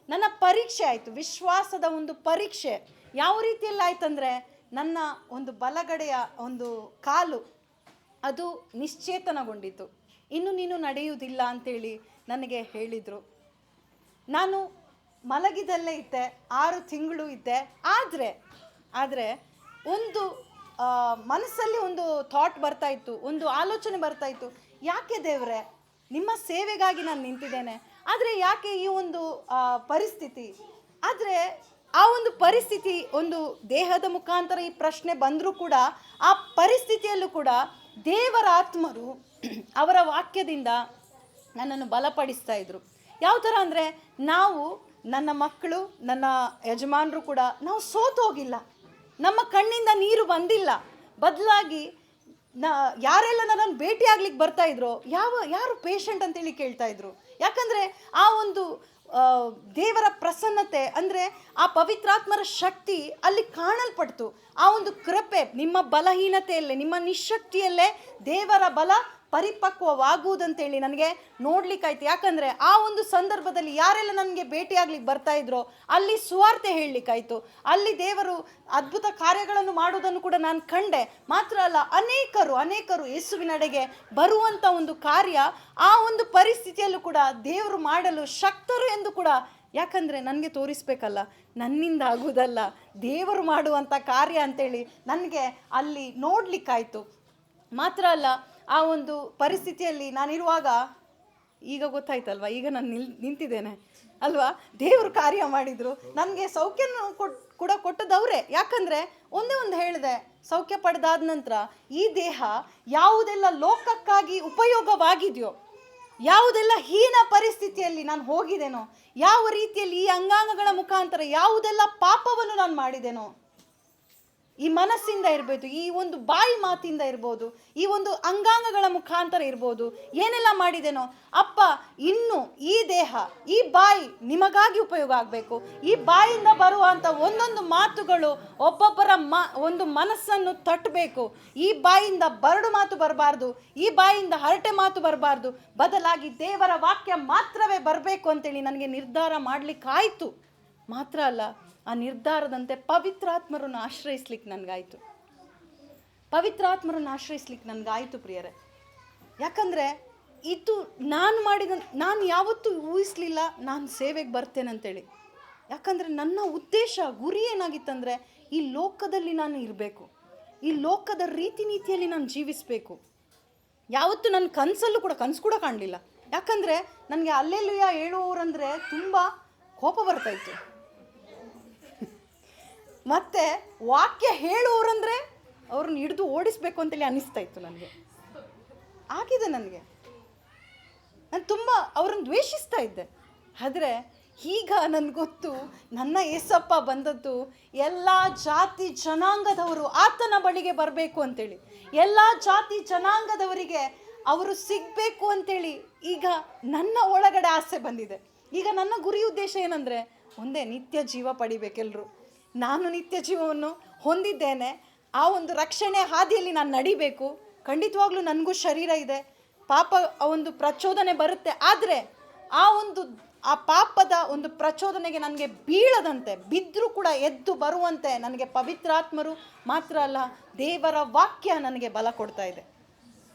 ನನ್ನ ಪರೀಕ್ಷೆ ಆಯಿತು, ವಿಶ್ವಾಸದ ಒಂದು ಪರೀಕ್ಷೆ. ಯಾವ ರೀತಿಯಲ್ಲಿ ಆಯ್ತಂದರೆ ನನ್ನ ಒಂದು ಬಲಗಡೆಯ ಒಂದು ಕಾಲು ಅದು ನಿಶ್ಚೇತನಗೊಂಡಿತು. ಇನ್ನು ನೀನು ನಡೆಯುವುದಿಲ್ಲ ಅಂತೇಳಿ ನನಗೆ ಹೇಳಿದರು. ನಾನು ಮಲಗಿದಲ್ಲೇ ಇದ್ದೆ, 6 ತಿಂಗಳು ಇದ್ದೆ. ಆದರೆ ಒಂದು ಮನಸ್ಸಲ್ಲಿ ಒಂದು ಥಾಟ್ ಬರ್ತಾಯಿತ್ತು, ಒಂದು ಆಲೋಚನೆ ಬರ್ತಾಯಿತ್ತು, ಯಾಕೆ ದೇವರೇ ನಿಮ್ಮ ಸೇವೆಗಾಗಿ ನಾನು ನಿಂತಿದ್ದೇನೆ, ಆದರೆ ಯಾಕೆ ಈ ಒಂದು ಪರಿಸ್ಥಿತಿ? ಆದರೆ ಆ ಒಂದು ಪರಿಸ್ಥಿತಿ ಒಂದು ದೇಹದ ಮುಖಾಂತರ ಈ ಪ್ರಶ್ನೆ ಬಂದರೂ ಕೂಡ ಆ ಪರಿಸ್ಥಿತಿಯಲ್ಲೂ ಕೂಡ ದೇವರ ಆತ್ಮರು ಅವರ ವಾಕ್ಯದಿಂದ ನನ್ನನ್ನು ಬಲಪಡಿಸ್ತಾ ಇದ್ರು. ಯಾವ ಥರ ಅಂದರೆ, ನನ್ನ ಮಕ್ಕಳು, ನನ್ನ ಯಜಮಾನರು ಕೂಡ ನಾವು ಸೋತೋಗಿಲ್ಲ, ನಮ್ಮ ಕಣ್ಣಿಂದ ನೀರು ಬಂದಿಲ್ಲ. ಬದಲಾಗಿ ಯಾರೆಲ್ಲ ನನ್ನನ್ನು ಭೇಟಿ ಆಗ್ಲಿಕ್ಕೆ ಬರ್ತಾಯಿದ್ರು, ಯಾರು ಪೇಷಂಟ್ ಅಂತೇಳಿ ಕೇಳ್ತಾಯಿದ್ರು. ಯಾಕಂದರೆ ಆ ಒಂದು ದೇವರ ಪ್ರಸನ್ನತೆ ಅಂದರೆ ಆ ಪವಿತ್ರಾತ್ಮರ ಶಕ್ತಿ ಅಲ್ಲಿ ಕಾಣಲ್ಪಡ್ತು. ಆ ಒಂದು ಕೃಪೆ ನಿಮ್ಮ ಬಲಹೀನತೆಯಲ್ಲೇ, ನಿಮ್ಮ ನಿಶಕ್ತಿಯಲ್ಲೇ ದೇವರ ಬಲ ಪರಿಪಕ್ವವಾಗುವುದಂತೇಳಿ ನನಗೆ ನೋಡ್ಲಿಕ್ಕಾಯ್ತು. ಯಾಕಂದರೆ ಆ ಒಂದು ಸಂದರ್ಭದಲ್ಲಿ ಯಾರೆಲ್ಲ ನನಗೆ ಭೇಟಿಯಾಗ್ಲಿಕ್ಕೆ ಬರ್ತಾಯಿದ್ರೋ ಅಲ್ಲಿ ಸುವಾರ್ತೆ ಹೇಳಲಿಕ್ಕಾಯ್ತು, ಅಲ್ಲಿ ದೇವರು ಅದ್ಭುತ ಕಾರ್ಯಗಳನ್ನು ಮಾಡುವುದನ್ನು ಕೂಡ ನಾನು ಕಂಡೆ. ಮಾತ್ರ ಅಲ್ಲ, ಅನೇಕರು ಯೇಸುವಿನಡೆಗೆ ಬರುವಂಥ ಒಂದು ಕಾರ್ಯ ಆ ಒಂದು ಪರಿಸ್ಥಿತಿಯಲ್ಲೂ ಕೂಡ ದೇವರು ಮಾಡಲು ಶಕ್ತರು ಎಂದು ಕೂಡ. ಯಾಕಂದರೆ ನನಗೆ ತೋರಿಸ್ಬೇಕಲ್ಲ, ನನ್ನಿಂದ ಆಗುವುದಲ್ಲ, ದೇವರು ಮಾಡುವಂಥ ಕಾರ್ಯ ಅಂತೇಳಿ ನನಗೆ ಅಲ್ಲಿ ನೋಡಲಿಕ್ಕಾಯಿತು. ಮಾತ್ರ ಅಲ್ಲ, ಆ ಒಂದು ಪರಿಸ್ಥಿತಿಯಲ್ಲಿ ನಾನಿರುವಾಗ ಈಗ ಗೊತ್ತಾಯ್ತಲ್ವ, ಈಗ ನಾನು ನಿಂತಿದ್ದೇನೆ ಅಲ್ವಾ, ದೇವರು ಕಾರ್ಯ ಮಾಡಿದರು. ನನಗೆ ಸೌಖ್ಯನ ಕೂಡ ಕೊಟ್ಟದವರೇ. ಯಾಕಂದರೆ ಒಂದೇ ಒಂದು ಹೇಳಿದೆ, ಸೌಖ್ಯ ಪಡೆದಾದ ನಂತರ ಈ ದೇಹ ಯಾವುದೆಲ್ಲ ಲೋಕಕ್ಕಾಗಿ ಉಪಯೋಗವಾಗಿದೆಯೋ, ಯಾವುದೆಲ್ಲ ಹೀನ ಪರಿಸ್ಥಿತಿಯಲ್ಲಿ ನಾನು ಹೋಗಿದ್ದೇನೋ, ಯಾವ ರೀತಿಯಲ್ಲಿ ಈ ಅಂಗಾಂಗಗಳ ಮುಖಾಂತರ ಯಾವುದೆಲ್ಲ ಪಾಪವನ್ನು ನಾನು ಮಾಡಿದ್ದೇನೋ, ಈ ಮನಸ್ಸಿಂದ ಇರ್ಬೋದು, ಈ ಒಂದು ಬಾಯಿ ಮಾತಿಂದ ಇರ್ಬೋದು, ಈ ಒಂದು ಅಂಗಾಂಗಗಳ ಮುಖಾಂತರ ಇರ್ಬೋದು, ಏನೆಲ್ಲ ಮಾಡಿದೇನೋ ಅಪ್ಪ, ಇನ್ನು ಈ ದೇಹ, ಈ ಬಾಯಿ ನಿಮಗಾಗಿ ಉಪಯೋಗ ಆಗಬೇಕು. ಈ ಬಾಯಿಂದ ಬರುವಂಥ ಒಂದೊಂದು ಮಾತುಗಳು ಒಬ್ಬೊಬ್ಬರ ಒಂದು ಮನಸ್ಸನ್ನು ತಟ್ಟಬೇಕು. ಈ ಬಾಯಿಂದ ಬರಡು ಮಾತು ಬರಬಾರ್ದು, ಈ ಬಾಯಿಂದ ಹರಟೆ ಮಾತು ಬರಬಾರ್ದು, ಬದಲಾಗಿ ದೇವರ ವಾಕ್ಯ ಮಾತ್ರವೇ ಬರಬೇಕು ಅಂತೇಳಿ ನನಗೆ ನಿರ್ಧಾರ ಮಾಡಲಿಕ್ಕಾಯಿತು. ಮಾತ್ರ ಅಲ್ಲ, ಆ ನಿರ್ಧಾರದಂತೆ ಪವಿತ್ರಾತ್ಮರನ್ನು ಆಶ್ರಯಿಸ್ಲಿಕ್ಕೆ ನನಗಾಯಿತು ಪ್ರಿಯರೇ. ಯಾಕಂದರೆ ಇದು ನಾನು ಯಾವತ್ತೂ ಊಹಿಸಲಿಲ್ಲ ನಾನು ಸೇವೆಗೆ ಬರ್ತೇನೆ ಅಂತೇಳಿ. ಯಾಕಂದರೆ ನನ್ನ ಉದ್ದೇಶ, ಗುರಿ ಏನಾಗಿತ್ತಂದರೆ ಈ ಲೋಕದಲ್ಲಿ ನಾನು ಇರಬೇಕು, ಈ ಲೋಕದ ರೀತಿ ನೀತಿಯಲ್ಲಿ ನಾನು ಜೀವಿಸಬೇಕು. ಯಾವತ್ತೂ ನನ್ನ ಕನಸು ಕೂಡ ಕಾಣಲಿಲ್ಲ. ಯಾಕಂದರೆ ನನಗೆ ಅಲ್ಲೆಲ್ಲೂಯ ಹೇಳುವವರಂದರೆ ತುಂಬ ಕೋಪ ಬರ್ತಾಯಿತ್ತು, ಮತ್ತು ವಾಕ್ಯ ಹೇಳುವವರಂದರೆ ಅವ್ರನ್ನ ಹಿಡಿದು ಓಡಿಸ್ಬೇಕು ಅಂತೇಳಿ ಅನ್ನಿಸ್ತಾ ಇತ್ತು ನನಗೆ. ನನಗೆ ನಾನು ತುಂಬ ಅವ್ರನ್ನ ದ್ವೇಷಿಸ್ತಾ ಇದ್ದೆ. ಆದರೆ ಈಗ ನನಗೆ ಗೊತ್ತು, ನನ್ನ ಏಸಪ್ಪ ಬಂದದ್ದು ಎಲ್ಲ ಜಾತಿ ಜನಾಂಗದವರು ಆತನ ಬಳಿಗೆ ಬರಬೇಕು ಅಂತೇಳಿ, ಎಲ್ಲ ಜಾತಿ ಜನಾಂಗದವರಿಗೆ ಅವರು ಸಿಗಬೇಕು ಅಂತೇಳಿ ಈಗ ನನ್ನ ಒಳಗಡೆ ಆಸೆ ಬಂದಿದೆ. ಈಗ ನನ್ನ ಗುರಿ ಉದ್ದೇಶ ಏನಂದರೆ ಒಂದೇ, ನಿತ್ಯ ಜೀವ ಪಡಿಬೇಕೆಲ್ಲರೂ. ನಾನು ನಿತ್ಯ ಜೀವವನ್ನು ಹೊಂದಿದ್ದೇನೆ, ಆ ಒಂದು ರಕ್ಷಣೆ ಹಾದಿಯಲ್ಲಿ ನಾನು ನಡಿಬೇಕು. ಖಂಡಿತವಾಗ್ಲೂ ನನಗೂ ಶರೀರ ಇದೆ, ಪಾಪ ಒಂದು ಪ್ರಚೋದನೆ ಬರುತ್ತೆ. ಆದರೆ ಆ ಪಾಪದ ಒಂದು ಪ್ರಚೋದನೆಗೆ ನನಗೆ ಬೀಳದಂತೆ, ಬಿದ್ದರೂ ಕೂಡ ಎದ್ದು ಬರುವಂತೆ ನನಗೆ ಪವಿತ್ರಾತ್ಮರು ಮಾತ್ರ ಅಲ್ಲ, ದೇವರ ವಾಕ್ಯ ನನಗೆ ಬಲ ಕೊಡ್ತಾ ಇದೆ.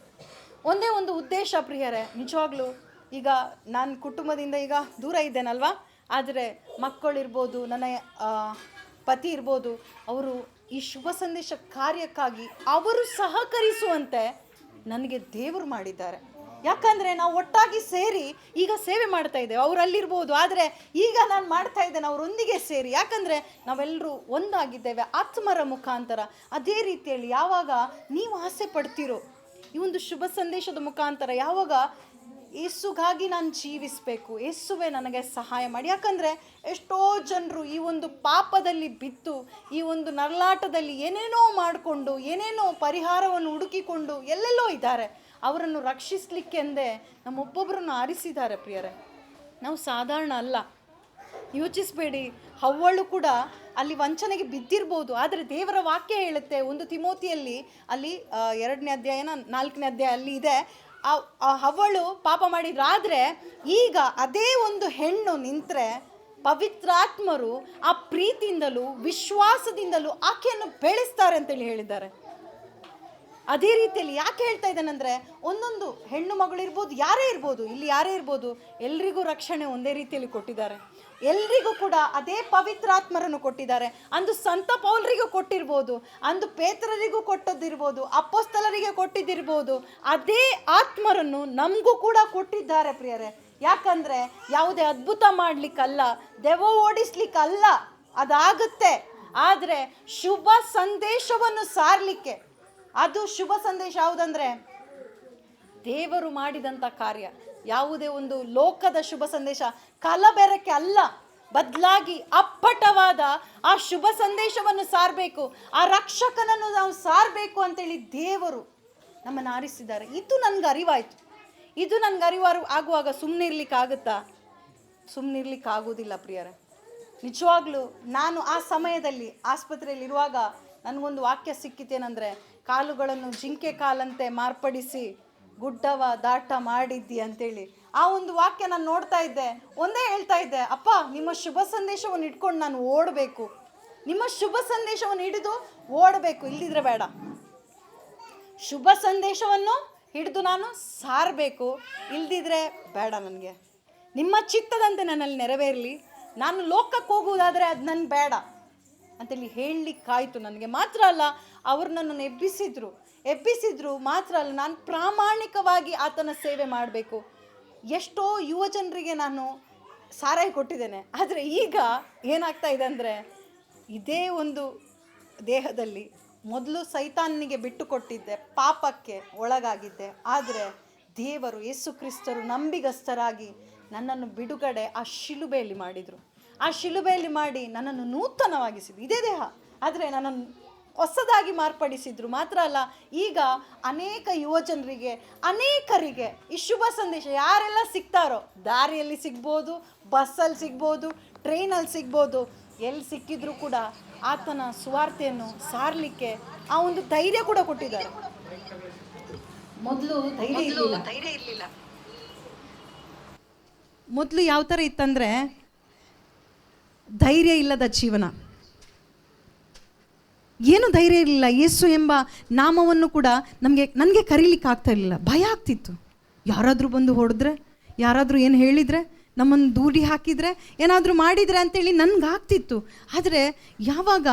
ಒಂದೇ ಒಂದು ಉದ್ದೇಶ ಪ್ರಿಯರೇ, ನಿಜವಾಗ್ಲೂ ಈಗ ನಾನು ಕುಟುಂಬದಿಂದ ಈಗ ದೂರ ಇದ್ದೇನಲ್ವಾ, ಆದರೆ ಮಕ್ಕಳಿರ್ಬೋದು, ನನ್ನ ಪತಿ ಇರ್ಬೋದು, ಅವರು ಈ ಶುಭ ಸಂದೇಶ ಕಾರ್ಯಕ್ಕಾಗಿ ಅವರು ಸಹಕರಿಸುವಂತೆ ನನಗೆ ದೇವರು ಮಾಡಿದ್ದಾರೆ. ಯಾಕಂದರೆ ನಾವು ಒಟ್ಟಾಗಿ ಸೇರಿ ಈಗ ಸೇವೆ ಮಾಡ್ತಾ ಇದ್ದೇವೆ. ಅವ್ರು ಅಲ್ಲಿರ್ಬೋದು, ಆದರೆ ಈಗ ನಾನು ಮಾಡ್ತಾ ಇದ್ದೇನೆ ಅವರೊಂದಿಗೆ ಸೇರಿ. ಯಾಕಂದರೆ ನಾವೆಲ್ಲರೂ ಒಂದಾಗಿದ್ದೇವೆ ಆತ್ಮರ ಮುಖಾಂತರ. ಅದೇ ರೀತಿಯಲ್ಲಿ ಯಾವಾಗ ನೀವು ಆಸೆ ಪಡ್ತೀರೋ ಈ ಒಂದು ಶುಭ ಸಂದೇಶದ ಮುಖಾಂತರ, ಯಾವಾಗ ಯೇಸುಗಾಗಿ ನಾನು ಜೀವಿಸಬೇಕು, ಯೇಸುವೆ ನನಗೆ ಸಹಾಯ ಮಾಡಿ. ಯಾಕಂದರೆ ಎಷ್ಟೋ ಜನರು ಈ ಒಂದು ಪಾಪದಲ್ಲಿ ಬಿದ್ದು, ಈ ಒಂದು ನರಳಾಟದಲ್ಲಿ ಏನೇನೋ ಮಾಡಿಕೊಂಡು, ಏನೇನೋ ಪರಿಹಾರವನ್ನು ಹುಡುಕಿಕೊಂಡು ಎಲ್ಲೆಲ್ಲೋ ಇದ್ದಾರೆ. ಅವರನ್ನು ರಕ್ಷಿಸಲಿಕ್ಕೆಂದೇ ನಮ್ಮೊಬ್ಬೊಬ್ಬರನ್ನು ಆರಿಸಿದ್ದಾರೆ ಪ್ರಿಯರೇ. ನಾವು ಸಾಧಾರಣ ಅಲ್ಲ, ಯೋಚಿಸಬೇಡಿ. ಹವ್ವಳು ಕೂಡ ಅಲ್ಲಿ ವಂಚನೆಗೆ ಬಿದ್ದಿರ್ಬೋದು, ಆದರೆ ದೇವರ ವಾಕ್ಯ ಹೇಳುತ್ತೆ 1 ತಿಮೋತಿಯಲ್ಲಿ, ಅಲ್ಲಿ 2ನೇ ಅಧ್ಯಾಯನ 4ನೇ ಅಧ್ಯಾಯ ಅಲ್ಲಿ ಇದೆ, ಆ ಹವ್ವಳು ಪಾಪ ಮಾಡಿದ್ರಾದರೆ ಈಗ ಅದೇ ಒಂದು ಹೆಣ್ಣು ನಿಂತರೆ ಪವಿತ್ರಾತ್ಮರು ಆ ಪ್ರೀತಿಯಿಂದಲೂ ವಿಶ್ವಾಸದಿಂದಲೂ ಆಕೆಯನ್ನು ಬೆಳೆಸ್ತಾರೆ ಅಂತೇಳಿ ಹೇಳಿದ್ದಾರೆ. ಅದೇ ರೀತಿಯಲ್ಲಿ ಯಾಕೆ ಹೇಳ್ತಾ ಇದ್ದಾನಂದರೆ, ಒಂದೊಂದು ಹೆಣ್ಣು ಮಗಳಿರ್ಬೋದು, ಯಾರೇ ಇರ್ಬೋದು, ಇಲ್ಲಿ ಯಾರೇ ಇರ್ಬೋದು, ಎಲ್ರಿಗೂ ರಕ್ಷಣೆ ಒಂದೇ ರೀತಿಯಲ್ಲಿ ಕೊಟ್ಟಿದ್ದಾರೆ. ಎಲ್ರಿಗೂ ಕೂಡ ಅದೇ ಪವಿತ್ರಾತ್ಮರನ್ನು ಕೊಟ್ಟಿದ್ದಾರೆ. ಅಂದು ಸಂತ ಪೌಲರಿಗೂ ಕೊಟ್ಟಿರ್ಬೋದು, ಅಂದು ಪೇತ್ರರಿಗೂ ಕೊಟ್ಟದ್ದಿರ್ಬೋದು, ಅಪೊಸ್ತಲರಿಗೆ ಕೊಟ್ಟಿದ್ದಿರ್ಬೋದು, ಅದೇ ಆತ್ಮರನ್ನು ನಮಗೂ ಕೂಡ ಕೊಟ್ಟಿದ್ದಾರೆ ಪ್ರಿಯರೇ. ಯಾಕಂದರೆ ಯಾವುದೇ ಅದ್ಭುತ ಮಾಡಲಿಕ್ಕಲ್ಲ, ದೆವ್ವ ಓಡಿಸ್ಲಿಕ್ಕಲ್ಲ, ಅದಾಗುತ್ತೆ. ಆದರೆ ಶುಭ ಸಂದೇಶವನ್ನು ಸಾರಲಿಕ್ಕೆ, ಅದು ಶುಭ ಸಂದೇಶ ಯಾವುದಂದರೆ ದೇವರು ಮಾಡಿದಂಥ ಕಾರ್ಯ. ಯಾವುದೇ ಒಂದು ಲೋಕದ ಶುಭ ಸಂದೇಶ ಕಲಬೆರಕೆ ಅಲ್ಲ, ಬದಲಾಗಿ ಅಪ್ಪಟವಾದ ಆ ಶುಭ ಸಂದೇಶವನ್ನು ಸಾರಬೇಕು, ಆ ರಕ್ಷಕನನ್ನು ನಾವು ಸಾರಬೇಕು ಅಂತೇಳಿ ದೇವರು ನಮ್ಮನ್ನು ಆರಿಸಿದ್ದಾರೆ. ಇದು ನನಗೆ ಅರಿವಾಯಿತು. ಇದು ನನಗೆ ಆಗುವಾಗ ಸುಮ್ಮನೆ ಇರ್ಲಿಕ್ಕಾಗುತ್ತಾ? ಸುಮ್ಮನೆ ಇರ್ಲಿಕ್ಕಾಗೋದಿಲ್ಲ ಪ್ರಿಯರೇ. ನಿಜವಾಗ್ಲೂ ನಾನು ಆ ಸಮಯದಲ್ಲಿ ಆಸ್ಪತ್ರೆಯಲ್ಲಿರುವಾಗ ನನಗೊಂದು ವಾಕ್ಯ ಸಿಕ್ಕಿತೇನೆಂದರೆ, ಕಾಲುಗಳನ್ನು ಜಿಂಕೆ ಕಾಲಂತೆ ಮಾರ್ಪಡಿಸಿ ಗುಡ್ಡವ ದಾಟ ಮಾಡಿದ್ದಿ ಅಂತೇಳಿ. ಆ ಒಂದು ವಾಕ್ಯ ನಾನು ನೋಡ್ತಾ ಇದ್ದೆ, ಒಂದೇ ಹೇಳ್ತಾ ಇದ್ದೆ, ಅಪ್ಪ ನಿಮ್ಮ ಶುಭ ಸಂದೇಶವನ್ನು ಇಟ್ಕೊಂಡು ನಾನು ಓಡಬೇಕು, ನಿಮ್ಮ ಶುಭ ಸಂದೇಶವನ್ನು ಹಿಡಿದು ಓಡಬೇಕು, ಇಲ್ಲದಿದ್ರೆ ಬೇಡ. ಶುಭ ಸಂದೇಶವನ್ನು ಹಿಡಿದು ನಾನು ಸಾರಬೇಕು, ಇಲ್ದಿದ್ರೆ ಬೇಡ. ನನಗೆ ನಿಮ್ಮ ಚಿತ್ತದಂತೆ ನನ್ನಲ್ಲಿ ನೆರವೇರಲಿ, ನಾನು ಲೋಕಕ್ಕೆ ಹೋಗುವುದಾದರೆ ಅದು ನನಗೆ ಬೇಡ ಅಂತೇಳಿ ಹೇಳಲಿಕ್ಕಾಯಿತು. ನನಗೆ ಮಾತ್ರ ಅಲ್ಲ, ಅವರು ನನ್ನನ್ನು ಎಬ್ಬಿಸಿದ್ರು ಮಾತ್ರ ಅಲ್ಲ, ನಾನು ಪ್ರಾಮಾಣಿಕವಾಗಿ ಆತನ ಸೇವೆ ಮಾಡಬೇಕು. ಎಷ್ಟೋ ಯುವ ಜನರಿಗೆ ನಾನು ಸಾರಾಯಿ ಕೊಟ್ಟಿದ್ದೇನೆ, ಆದರೆ ಈಗ ಏನಾಗ್ತಾ ಇದೆ ಅಂದರೆ, ಇದೇ ಒಂದು ದೇಹದಲ್ಲಿ ಮೊದಲು ಸೈತಾನನಿಗೆ ಬಿಟ್ಟು ಕೊಟ್ಟಿದ್ದೆ, ಪಾಪಕ್ಕೆ ಒಳಗಾಗಿದ್ದೆ. ಆದರೆ ದೇವರು ಯೇಸು ಕ್ರಿಸ್ತರು ನಂಬಿಗಸ್ತರಾಗಿ ನನ್ನನ್ನು ಬಿಡುಗಡೆ ಆ ಶಿಲುಬೆಯಲ್ಲಿ ಮಾಡಿದರು. ಆ ಶಿಲುಬೆಯಲ್ಲಿ ಮಾಡಿ ನನ್ನನ್ನು ನೂತನವಾಗಿಸಿದ್ರು. ಇದೇ ದೇಹ, ಆದರೆ ನನ್ನನ್ನು ಹೊಸದಾಗಿ ಮಾರ್ಪಡಿಸಿದ್ರು. ಮಾತ್ರ ಅಲ್ಲ, ಈಗ ಅನೇಕ ಯುವಜನರಿಗೆ, ಅನೇಕರಿಗೆ ಈ ಶುಭ ಸಂದೇಶ ಯಾರೆಲ್ಲ ಸಿಗ್ತಾರೋ, ದಾರಿಯಲ್ಲಿ ಸಿಗ್ಬೋದು, ಬಸ್ಸಲ್ಲಿ ಸಿಗ್ಬೋದು, ಟ್ರೈನಲ್ಲಿ ಸಿಗ್ಬೋದು, ಎಲ್ಲಿ ಸಿಕ್ಕಿದ್ರೂ ಕೂಡ ಆತನ ಸುವಾರ್ತೆಯನ್ನು ಸಾರಲಿಕ್ಕೆ ಆ ಒಂದು ಧೈರ್ಯ ಕೂಡ ಕೊಟ್ಟಿದ್ದಾರೆ. ಮೊದಲು ಧೈರ್ಯ ಇರಲಿಲ್ಲ. ಮೊದಲು ಯಾವ ಥರ ಇತ್ತಂದರೆ, ಧೈರ್ಯ ಇಲ್ಲದ ಜೀವನ, ಏನು ಧೈರ್ಯ ಇರಲಿಲ್ಲ. ಯೇಸು ಎಂಬ ನಾಮವನ್ನು ಕೂಡ ನನಗೆ ಕರೀಲಿಕ್ಕೆ ಆಗ್ತಾ ಇರಲಿಲ್ಲ, ಭಯ ಆಗ್ತಿತ್ತು. ಯಾರಾದರೂ ಬಂದು ಹೊಡೆದ್ರೆ, ಯಾರಾದರೂ ಏನು ಹೇಳಿದರೆ, ನಮ್ಮನ್ನು ದೂಡಿ ಹಾಕಿದರೆ, ಏನಾದರೂ ಮಾಡಿದರೆ ಅಂತೇಳಿ ನನಗಾಗ್ತಿತ್ತು. ಆದರೆ ಯಾವಾಗ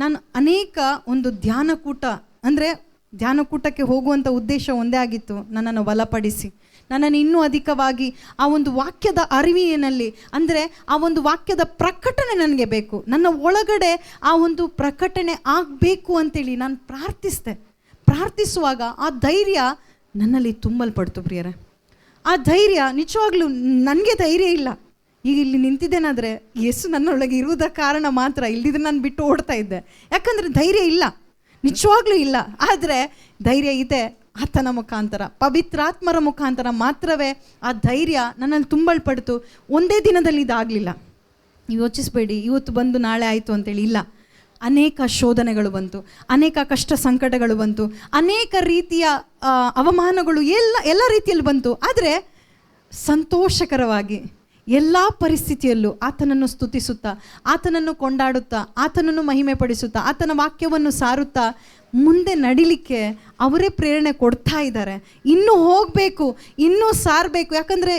ನಾನು ಅನೇಕ ಒಂದು ಧ್ಯಾನಕೂಟ, ಅಂದರೆ ಧ್ಯಾನಕೂಟಕ್ಕೆ ಹೋಗುವಂಥ ಉದ್ದೇಶ ಒಂದೇ ಆಗಿತ್ತು, ನನ್ನನ್ನು ಬಲಪಡಿಸಿ, ನನ್ನನ್ನು ಇನ್ನೂ ಅಧಿಕವಾಗಿ ಆ ಒಂದು ವಾಕ್ಯದ ಅರಿವಿನಲ್ಲಿ, ಅಂದರೆ ಆ ಒಂದು ವಾಕ್ಯದ ಪ್ರಕಟಣೆ ನನಗೆ ಬೇಕು, ನನ್ನ ಒಳಗಡೆ ಆ ಒಂದು ಪ್ರಕಟಣೆ ಆಗಬೇಕು ಅಂತೇಳಿ ನಾನು ಪ್ರಾರ್ಥಿಸುವಾಗ ಆ ಧೈರ್ಯ ನನ್ನಲ್ಲಿ ತುಂಬಲ್ಪಡ್ತು ಪ್ರಿಯರೇ. ಆ ಧೈರ್ಯ ನಿಜವಾಗ್ಲೂ ನನಗೆ ಧೈರ್ಯ ಇಲ್ಲ. ಈಗ ಇಲ್ಲಿ ನಿಂತಿದ್ದೇನಾದರೆ ಯೇಸು ನನ್ನೊಳಗೆ ಇರುವುದ ಕಾರಣ ಮಾತ್ರ, ಇಲ್ಲದಿದ್ರೆ ನಾನು ಬಿಟ್ಟು ಓಡ್ತಾ ಇದ್ದೆ. ಯಾಕಂದರೆ ಧೈರ್ಯ ಇಲ್ಲ, ನಿಜವಾಗ್ಲೂ ಇಲ್ಲ. ಆದರೆ ಧೈರ್ಯ ಇದೆ ಆತನ ಮುಖಾಂತರ, ಪವಿತ್ರಾತ್ಮರ ಮುಖಾಂತರ ಮಾತ್ರವೇ ಆ ಧೈರ್ಯ ನನ್ನಲ್ಲಿ ತುಂಬಲ್ಪಡ್ತು. ಒಂದೇ ದಿನದಲ್ಲಿ ಇದಾಗಲಿಲ್ಲ. ನೀವು ಯೋಚಿಸಬೇಡಿ, ಇವತ್ತು ಬಂದು ನಾಳೆ ಆಯಿತು ಅಂತೇಳಿ ಇಲ್ಲ. ಅನೇಕ ಶೋಧನೆಗಳು ಬಂತು, ಅನೇಕ ಕಷ್ಟ ಸಂಕಟಗಳು ಬಂತು, ಅನೇಕ ರೀತಿಯ ಅವಮಾನಗಳು ಎಲ್ಲ ರೀತಿಯಲ್ಲಿ ಬಂತು. ಆದರೆ ಸಂತೋಷಕರವಾಗಿ ಎಲ್ಲ ಪರಿಸ್ಥಿತಿಯಲ್ಲೂ ಆತನನ್ನು ಸ್ತುತಿಸುತ್ತಾ, ಆತನನ್ನು ಕೊಂಡಾಡುತ್ತಾ, ಆತನನ್ನು ಮಹಿಮೆ ಪಡಿಸುತ್ತಾ, ಆತನ ವಾಕ್ಯವನ್ನು ಸಾರುತ್ತಾ ಮುಂದೆ ನಡಿಲಿಕ್ಕೆ ಅವರೇ ಪ್ರೇರಣೆ ಕೊಡ್ತಾ ಇದ್ದಾರೆ. ಇನ್ನೂ ಹೋಗಬೇಕು, ಇನ್ನೂ ಸಾರಬೇಕು. ಯಾಕಂದರೆ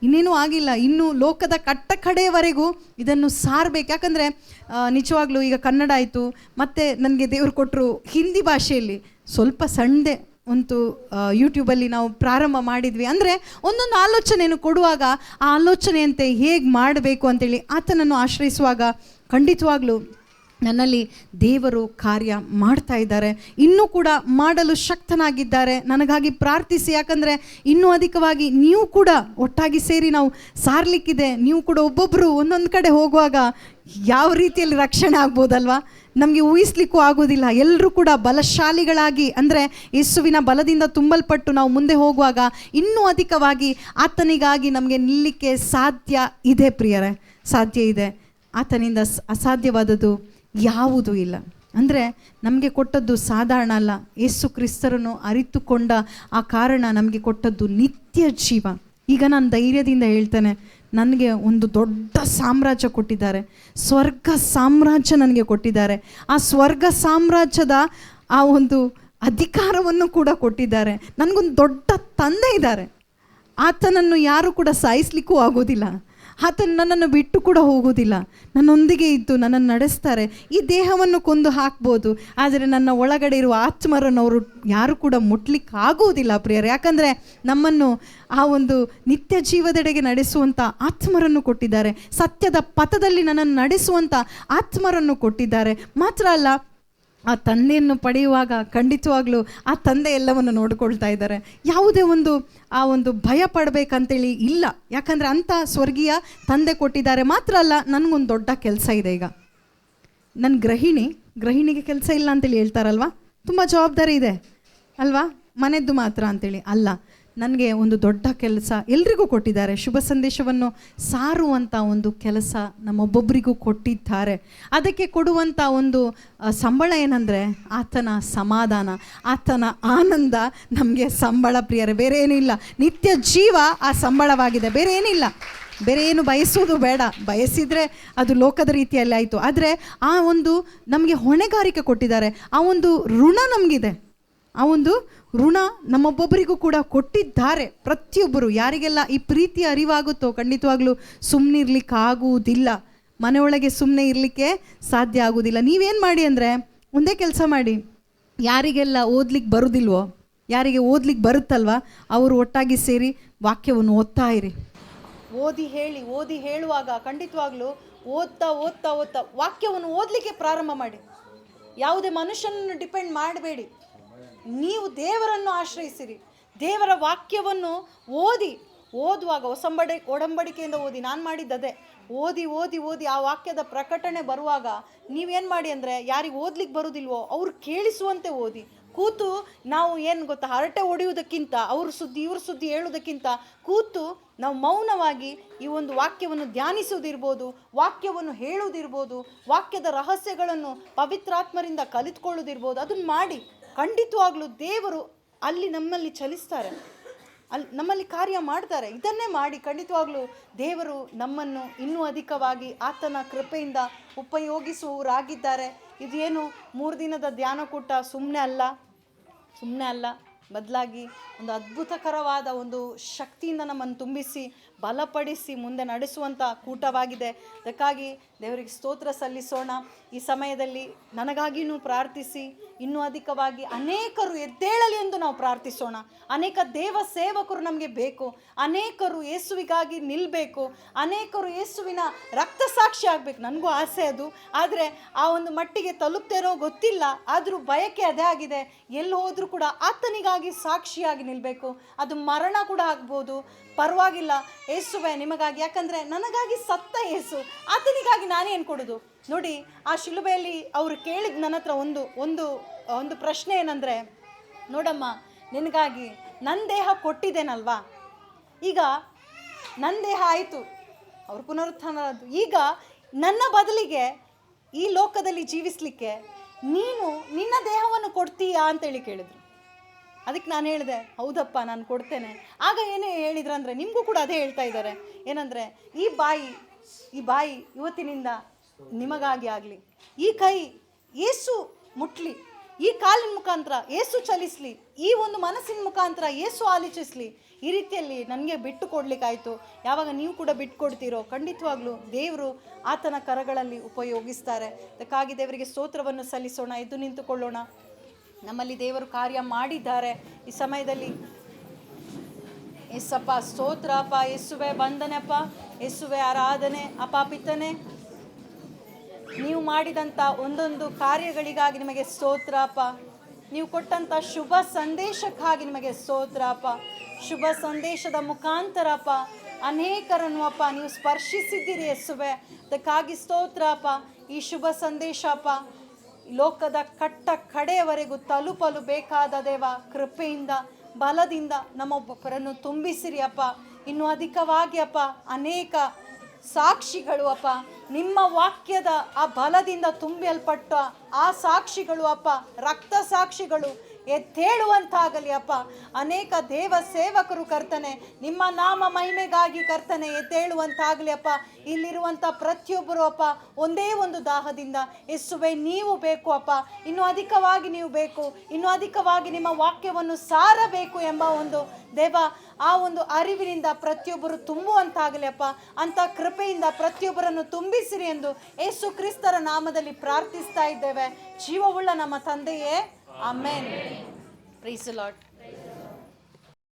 ಇನ್ನೇನೂ ಆಗಿಲ್ಲ, ಇನ್ನೂ ಲೋಕದ ಕಡೆಯವರೆಗೂ ಇದನ್ನು ಸಾರಬೇಕು. ಯಾಕಂದರೆ ನಿಜವಾಗ್ಲೂ ಈಗ ಕನ್ನಡ ಆಯಿತು, ಮತ್ತು ನನಗೆ ದೇವರು ಕೊಟ್ಟರು ಹಿಂದಿ ಭಾಷೆಯಲ್ಲಿ ಸ್ವಲ್ಪ ಸಣ್ಣದೆ ಒಂದು ಯೂಟ್ಯೂಬಲ್ಲಿ ನಾವು ಪ್ರಾರಂಭ ಮಾಡಿದ್ವಿ. ಅಂದರೆ ಒಂದೊಂದು ಆಲೋಚನೆಯನ್ನು ಕೊಡುವಾಗ ಆ ಆಲೋಚನೆಯಂತೆ ಹೇಗೆ ಮಾಡಬೇಕು ಅಂತೇಳಿ ಆತನನ್ನು ಆಶ್ರಯಿಸುವಾಗ ಖಂಡಿತವಾಗ್ಲೂ ನನ್ನಲ್ಲಿ ದೇವರು ಕಾರ್ಯ ಮಾಡ್ತಾ ಇದ್ದಾರೆ, ಇನ್ನೂ ಕೂಡ ಮಾಡಲು ಶಕ್ತನಾಗಿದ್ದಾರೆ. ನನಗಾಗಿ ಪ್ರಾರ್ಥಿಸಿ, ಯಾಕಂದರೆ ಇನ್ನೂ ಅಧಿಕವಾಗಿ ನೀವು ಕೂಡ ಒಟ್ಟಾಗಿ ಸೇರಿ ನಾವು ಸಾರಲಿಕ್ಕಿದೆ. ನೀವು ಕೂಡ ಒಬ್ಬೊಬ್ಬರು ಒಂದೊಂದು ಕಡೆ ಹೋಗುವಾಗ ಯಾವ ರೀತಿಯಲ್ಲಿ ರಕ್ಷಣೆ ಆಗ್ಬೋದಲ್ವಾ, ನಮಗೆ ಊಹಿಸ್ಲಿಕ್ಕೂ ಆಗೋದಿಲ್ಲ. ಎಲ್ಲರೂ ಕೂಡ ಬಲಶಾಲಿಗಳಾಗಿ, ಅಂದರೆ ಯೇಸುವಿನ ಬಲದಿಂದ ತುಂಬಲ್ಪಟ್ಟು ನಾವು ಮುಂದೆ ಹೋಗುವಾಗ ಇನ್ನೂ ಅಧಿಕವಾಗಿ ಆತನಿಗಾಗಿ ನಮಗೆ ನಿಲ್ಲಕ್ಕೆ ಸಾಧ್ಯ ಇದೆ ಪ್ರಿಯರೇ, ಸಾಧ್ಯ ಇದೆ. ಆತನಿಂದ ಅಸಾಧ್ಯವಾದದ್ದು ಯಾವುದೂ ಇಲ್ಲ. ಅಂದರೆ ನಮಗೆ ಕೊಟ್ಟದ್ದು ಸಾಧಾರಣ ಅಲ್ಲ, ಯೇಸು ಕ್ರಿಸ್ತರನ್ನು ಅರಿತುಕೊಂಡ ಆ ಕಾರಣ ನಮಗೆ ಕೊಟ್ಟದ್ದು ನಿತ್ಯ ಜೀವ. ಈಗ ನಾನು ಧೈರ್ಯದಿಂದ ಹೇಳ್ತೇನೆ, ನನಗೆ ಒಂದು ದೊಡ್ಡ ಸಾಮ್ರಾಜ್ಯ ಕೊಟ್ಟಿದ್ದಾರೆ, ಸ್ವರ್ಗ ಸಾಮ್ರಾಜ್ಯ ನನಗೆ ಕೊಟ್ಟಿದ್ದಾರೆ. ಆ ಸ್ವರ್ಗ ಸಾಮ್ರಾಜ್ಯದ ಆ ಒಂದು ಅಧಿಕಾರವನ್ನು ಕೂಡ ಕೊಟ್ಟಿದ್ದಾರೆ. ನನಗೊಂದು ದೊಡ್ಡ ತಂದೆ ಇದ್ದಾರೆ. ಆತನನ್ನು ಯಾರು ಕೂಡ ಸಾಯಿಸ್ಲಿಕ್ಕೂ ಆಗೋದಿಲ್ಲ. ಆತನು ನನ್ನನ್ನು ಬಿಟ್ಟು ಕೂಡ ಹೋಗೋದಿಲ್ಲ, ನನ್ನೊಂದಿಗೆ ಇದ್ದು ನನ್ನನ್ನು ನಡೆಸ್ತಾರೆ. ಈ ದೇಹವನ್ನು ಕೊಂದು ಹಾಕ್ಬೋದು, ಆದರೆ ನನ್ನ ಒಳಗಡೆ ಇರುವ ಆತ್ಮರನ್ನು ಅವರು ಯಾರು ಕೂಡ ಮುಟ್ಲಿಕ್ಕೆ ಆಗೋದಿಲ್ಲ ಪ್ರಿಯರೇ. ಯಾಕಂದರೆ ನಮ್ಮನ್ನು ಆ ಒಂದು ನಿತ್ಯ ಜೀವದೆಡೆಗೆ ನಡೆಸುವಂಥ ಆತ್ಮರನ್ನು ಕೊಟ್ಟಿದ್ದಾರೆ, ಸತ್ಯದ ಪಥದಲ್ಲಿ ನನ್ನನ್ನು ನಡೆಸುವಂಥ ಆತ್ಮರನ್ನು ಕೊಟ್ಟಿದ್ದಾರೆ. ಮಾತ್ರ ಅಲ್ಲ, ಆ ತಂದೆಯನ್ನು ಪಡೆಯುವಾಗ ಖಂಡಿತವಾಗ್ಲೂ ಆ ತಂದೆ ಎಲ್ಲವನ್ನು ನೋಡಿಕೊಳ್ತಾ ಇದ್ದಾರೆ. ಯಾವುದೇ ಒಂದು ಭಯ ಪಡಬೇಕಂತೇಳಿ ಇಲ್ಲ, ಯಾಕಂದರೆ ಅಂಥ ಸ್ವರ್ಗೀಯ ತಂದೆ ಕೊಟ್ಟಿದ್ದಾರೆ. ಮಾತ್ರ ಅಲ್ಲ, ನನಗೊಂದು ದೊಡ್ಡ ಕೆಲಸ ಇದೆ. ಈಗ ನನ್ನ ಗೃಹಿಣಿಗೆ ಕೆಲಸ ಇಲ್ಲ ಅಂತೇಳಿ ಹೇಳ್ತಾರಲ್ವ, ತುಂಬ ಜವಾಬ್ದಾರಿ ಇದೆ ಅಲ್ವಾ, ಮನೆದ್ದು ಮಾತ್ರ ಅಂತೇಳಿ ಅಲ್ಲ, ನನಗೆ ಒಂದು ದೊಡ್ಡ ಕೆಲಸ ಎಲ್ರಿಗೂ ಕೊಟ್ಟಿದ್ದಾರೆ. ಶುಭ ಸಂದೇಶವನ್ನು ಸಾರುವಂಥ ಒಂದು ಕೆಲಸ ನಮ್ಮೊಬ್ಬೊಬ್ಬರಿಗೂ ಕೊಟ್ಟಿದ್ದಾರೆ. ಅದಕ್ಕೆ ಕೊಡುವಂಥ ಒಂದು ಸಂಬಳ ಏನಂದರೆ ಆತನ ಸಮಾಧಾನ, ಆತನ ಆನಂದ ನಮಗೆ ಸಂಬಳ ಪ್ರಿಯರೇ, ಬೇರೆ ಏನೂ ಇಲ್ಲ. ನಿತ್ಯ ಜೀವ ಆ ಸಂಬಳವಾಗಿದೆ, ಬೇರೆ ಏನಿಲ್ಲ. ಬೇರೆ ಏನು ಬಯಸೋದು ಬೇಡ, ಬಯಸಿದರೆ ಅದು ಲೋಕದ ರೀತಿಯಲ್ಲಿ ಆಯಿತು. ಆದರೆ ಆ ಒಂದು ನಮಗೆ ಹೊಣೆಗಾರಿಕೆ ಕೊಟ್ಟಿದ್ದಾರೆ, ಆ ಒಂದು ಋಣ ನಮಗಿದೆ. ಆ ಒಂದು ಋಣ ನಮ್ಮೊಬ್ಬೊಬ್ಬರಿಗೂ ಕೂಡ ಕೊಟ್ಟಿದ್ದಾರೆ. ಪ್ರತಿಯೊಬ್ಬರು ಯಾರಿಗೆಲ್ಲ ಈ ಪ್ರೀತಿಯ ಅರಿವಾಗುತ್ತೋ ಖಂಡಿತವಾಗ್ಲೂ ಸುಮ್ಮನಿರ್ಲಿಕ್ಕಾಗುವುದಿಲ್ಲ, ಮನೆಯೊಳಗೆ ಸುಮ್ಮನೆ ಇರಲಿಕ್ಕೆ ಸಾಧ್ಯ ಆಗೋದಿಲ್ಲ. ನೀವೇನು ಮಾಡಿ ಅಂದರೆ ಒಂದೇ ಕೆಲಸ ಮಾಡಿ, ಯಾರಿಗೆಲ್ಲ ಓದ್ಲಿಕ್ಕೆ ಬರೋದಿಲ್ವೋ, ಯಾರಿಗೆ ಓದ್ಲಿಕ್ಕೆ ಬರುತ್ತಲ್ವ, ಅವರು ಒಟ್ಟಾಗಿ ಸೇರಿ ವಾಕ್ಯವನ್ನು ಓದ್ತಾ ಇರಿ. ಓದಿ ಹೇಳುವಾಗ ಖಂಡಿತವಾಗ್ಲೂ ಓದ್ತಾ ವಾಕ್ಯವನ್ನು ಓದಲಿಕ್ಕೆ ಪ್ರಾರಂಭ ಮಾಡಿ. ಯಾವುದೇ ಮನುಷ್ಯನನ್ನು ಡಿಪೆಂಡ್ ಮಾಡಬೇಡಿ, ನೀವು ದೇವರನ್ನು ಆಶ್ರಯಿಸಿರಿ. ದೇವರ ವಾಕ್ಯವನ್ನು ಓದುವಾಗ ಒಡಂಬಡಿಕೆಯಿಂದ ಓದಿ. ನಾನು ಮಾಡಿದ್ದದೇ, ಓದಿ ಆ ವಾಕ್ಯದ ಪ್ರಕಟಣೆ ಬರುವಾಗ ನೀವೇನು ಮಾಡಿ ಅಂದರೆ, ಯಾರಿಗೆ ಓದ್ಲಿಕ್ಕೆ ಬರೋದಿಲ್ವೋ ಅವ್ರು ಕೇಳಿಸುವಂತೆ ಓದಿ. ಕೂತು ನಾವು ಏನು ಗೊತ್ತಾ, ಹರಟೆ ಹೊಡೆಯುವುದಕ್ಕಿಂತ ಅವ್ರ ಸುದ್ದಿ ಇವ್ರ ಸುದ್ದಿ ಹೇಳುವುದಕ್ಕಿಂತ ಕೂತು ನಾವು ಮೌನವಾಗಿ ಈ ಒಂದು ವಾಕ್ಯವನ್ನು ಧ್ಯಾನಿಸುವುದಿರ್ಬೋದು, ವಾಕ್ಯವನ್ನು ಹೇಳುವುದಿರ್ಬೋದು, ವಾಕ್ಯದ ರಹಸ್ಯಗಳನ್ನು ಪವಿತ್ರಾತ್ಮರಿಂದ ಕಲಿತ್ಕೊಳ್ಳೋದಿರ್ಬೋದು, ಅದನ್ನು ಮಾಡಿ. ಖಂಡಿತವಾಗ್ಲೂ ದೇವರು ಅಲ್ಲಿ ನಮ್ಮಲ್ಲಿ ಚಲಿಸ್ತಾರೆ, ಅಲ್ಲಿ ನಮ್ಮಲ್ಲಿ ಕಾರ್ಯ ಮಾಡ್ತಾರೆ. ಇದನ್ನೇ ಮಾಡಿ. ಖಂಡಿತವಾಗ್ಲೂ ದೇವರು ನಮ್ಮನ್ನು ಇನ್ನೂ ಅಧಿಕವಾಗಿ ಆತನ ಕೃಪೆಯಿಂದ ಉಪಯೋಗಿಸುವವರಾಗಿದ್ದಾರೆ. ಇದೇನು 3 ದಿನದ ಧ್ಯಾನಕೂಟ ಸುಮ್ಮನೆ ಅಲ್ಲ, ಬದಲಾಗಿ ಒಂದು ಅದ್ಭುತಕರವಾದ ಒಂದು ಶಕ್ತಿಯಿಂದ ನಮ್ಮನ್ನು ತುಂಬಿಸಿ ಬಲಪಡಿಸಿ ಮುಂದೆ ನಡೆಸುವಂಥ ಕೂಟವಾಗಿದೆ. ಅದಕ್ಕಾಗಿ ದೇವರಿಗೆ ಸ್ತೋತ್ರ ಸಲ್ಲಿಸೋಣ. ಈ ಸಮಯದಲ್ಲಿ ನನಗಾಗಿಯೂ ಪ್ರಾರ್ಥಿಸಿ, ಇನ್ನೂ ಅಧಿಕವಾಗಿ ಅನೇಕರು ಎದ್ದೇಳಲಿ ಎಂದು ನಾವು ಪ್ರಾರ್ಥಿಸೋಣ. ಅನೇಕ ದೇವ ಸೇವಕರು ನಮಗೆ ಬೇಕು, ಅನೇಕರು ಯೇಸುವಿಗಾಗಿ ನಿಲ್ಲಬೇಕು, ಅನೇಕರು ಯೇಸುವಿನ ರಕ್ತಸಾಕ್ಷಿ ಆಗಬೇಕು. ನನಗೂ ಆಸೆ ಅದು, ಆದರೆ ಆ ಒಂದು ಮಟ್ಟಿಗೆ ತಲುಪ್ತೇನೋ ಗೊತ್ತಿಲ್ಲ. ಆದರೂ ಬಯಕೆ ಅದೇ ಆಗಿದೆ, ಎಲ್ಲಿ ಹೋದರೂ ಕೂಡ ಆತನಿಗಾಗಿ ಸಾಕ್ಷಿಯಾಗಿ ನಿಲ್ಲಬೇಕು. ಅದು ಮರಣ ಕೂಡ ಆಗ್ಬೋದು, ಪರವಾಗಿಲ್ಲ. ಯೇಸುವೆ ನಿಮಗಾಗಿ, ಯಾಕಂದರೆ ನನಗಾಗಿ ಸತ್ತ ಯೇಸು, ಆತನಿಗಾಗಿ ನಾನೇನು ಕೊಡೋದು. ನೋಡಿ, ಆ ಶಿಲುಬೆಯಲ್ಲಿ ಅವರು ಕೇಳಿದ ನನ್ನ ಹತ್ರ ಒಂದು ಪ್ರಶ್ನೆ ಏನಂದರೆ, ನೋಡಮ್ಮ, ನಿನಗಾಗಿ ನನ್ನ ದೇಹ ಕೊಟ್ಟಿದ್ದೇನಲ್ವಾ, ಈಗ ನನ್ನ ದೇಹ ಆಯಿತು, ಅವರು ಪುನರುತ್ಥಾನ, ಈಗ ನನ್ನ ಬದಲಿಗೆ ಈ ಲೋಕದಲ್ಲಿ ಜೀವಿಸಲಿಕ್ಕೆ ನೀನು ನಿನ್ನ ದೇಹವನ್ನು ಕೊಡ್ತೀಯಾ ಅಂತೇಳಿ ಕೇಳಿದರು. ಅದಕ್ಕೆ ನಾನು ಹೇಳಿದೆ, ಹೌದಪ್ಪ ನಾನು ಕೊಡ್ತೇನೆ. ಆಗ ಏನೇ ಹೇಳಿದ್ರಂದರೆ, ನಿಮಗೂ ಕೂಡ ಅದೇ ಹೇಳ್ತಾ ಇದ್ದಾರೆ, ಏನಂದರೆ ಈ ಬಾಯಿ ಇವತ್ತಿನಿಂದ ನಿಮಗಾಗಿ ಆಗಲಿ, ಈ ಕೈ ಯೇಸು ಮುಟ್ಲಿ, ಈ ಕಾಲಿನ ಮುಖಾಂತರ ಯೇಸು ಚಲಿಸಲಿ, ಈ ಒಂದು ಮನಸ್ಸಿನ ಮುಖಾಂತರ ಯೇಸು ಆಲೋಚಿಸಲಿ. ಈ ರೀತಿಯಲ್ಲಿ ನನಗೆ ಬಿಟ್ಟು ಕೊಡಲಿಕ್ಕಾಯಿತು. ಯಾವಾಗ ನೀವು ಕೂಡ ಬಿಟ್ಟು ಕೊಡ್ತೀರೋ ಖಂಡಿತವಾಗ್ಲೂ ದೇವರು ಆತನ ಕರಗಳಲ್ಲಿ ಉಪಯೋಗಿಸ್ತಾರೆ. ಅದಕ್ಕಾಗಿ ದೇವರಿಗೆ ಸ್ತೋತ್ರವನ್ನು ಸಲ್ಲಿಸೋಣ. ಎದ್ದು ನಿಂತುಕೊಳ್ಳೋಣ. ನಮ್ಮಲ್ಲಿ ದೇವರು ಕಾರ್ಯ ಮಾಡಿದ್ದಾರೆ ಈ ಸಮಯದಲ್ಲಿ. ಯೇಸಪ್ಪ ಸ್ತೋತ್ರ ಅಪ್ಪ, ಯೇಸುವೆ ವಂದನೆಪ್ಪ, ಯೇಸುವೆ ಆರಾಧನೆ ಅಪ್ಪ. ಪಿತನೇ, ನೀವು ಮಾಡಿದಂಥ ಒಂದೊಂದು ಕಾರ್ಯಗಳಿಗಾಗಿ ನಿಮಗೆ ಸ್ತೋತ್ರ ಅಪ್ಪ. ನೀವು ಕೊಟ್ಟಂಥ ಶುಭ ಸಂದೇಶಕ್ಕಾಗಿ ನಿಮಗೆ ಸ್ತೋತ್ರ ಅಪ್ಪ. ಶುಭ ಸಂದೇಶದ ಮುಖಾಂತರ ಅಪ್ಪ ಅನೇಕರನ್ನು ಅಪ್ಪ ನೀವು ಸ್ಪರ್ಶಿಸಿದ್ದೀರಿ ಯೇಸುವೆ, ಅದಕ್ಕಾಗಿ ಸ್ತೋತ್ರ ಅಪ್ಪ. ಈ ಶುಭ ಸಂದೇಶ ಅಪ್ಪ ಲೋಕದ ಕಟ್ಟ ಕಡೆಯವರೆಗೂ ತಲುಪಲು ಬೇಕಾದ ದೇವ ಕೃಪೆಯಿಂದ ಬಲದಿಂದ ನಮ್ಮೊಬ್ಬರನ್ನು ತುಂಬಿಸಿರಿ ಅಪ್ಪ. ಇನ್ನು ಅಧಿಕವಾಗಿ ಅಪ್ಪ ಅನೇಕ ಸಾಕ್ಷಿಗಳು ಅಪ್ಪ ನಿಮ್ಮ ವಾಕ್ಯದ ಆ ಬಲದಿಂದ ತುಂಬಲ್ಪಟ್ಟ ಆ ಸಾಕ್ಷಿಗಳು ಅಪ್ಪ ರಕ್ತ ಸಾಕ್ಷಿಗಳು ಎದ್ದೇಳುವಂತಾಗಲಿ ಅಪ್ಪ. ಅನೇಕ ದೇವ ಸೇವಕರು ಕರ್ತನೆ ನಿಮ್ಮ ನಾಮ ಮಹಿಮೆಗಾಗಿ ಕರ್ತನೆ ಎದ್ದೇಳುವಂತಾಗಲಿ ಅಪ್ಪ. ಇಲ್ಲಿರುವಂಥ ಪ್ರತಿಯೊಬ್ಬರು ಅಪ್ಪ ಒಂದೇ ಒಂದು ದಾಹದಿಂದ ಯೇಸುವೆ ನೀವು ಬೇಕು ಅಪ್ಪ, ಇನ್ನೂ ಅಧಿಕವಾಗಿ ನೀವು ಬೇಕು, ಇನ್ನೂ ಅಧಿಕವಾಗಿ ನಿಮ್ಮ ವಾಕ್ಯವನ್ನು ಸಾರಬೇಕು ಎಂಬ ಒಂದು ದೇವ ಆ ಒಂದು ಅರಿವಿನಿಂದ ಪ್ರತಿಯೊಬ್ಬರು ತುಂಬುವಂತಾಗಲಿ ಅಪ್ಪ. ಅಂಥ ಕೃಪೆಯಿಂದ ಪ್ರತಿಯೊಬ್ಬರನ್ನು ತುಂಬಿಸಿರಿ ಎಂದು ಯೇಸು ಕ್ರಿಸ್ತರ ನಾಮದಲ್ಲಿ ಪ್ರಾರ್ಥಿಸ್ತಾ ಇದ್ದೇವೆ, ಜೀವವುಳ್ಳ ನಮ್ಮ ತಂದೆಯೇ. ಆಮೆನ್. Praise the lord.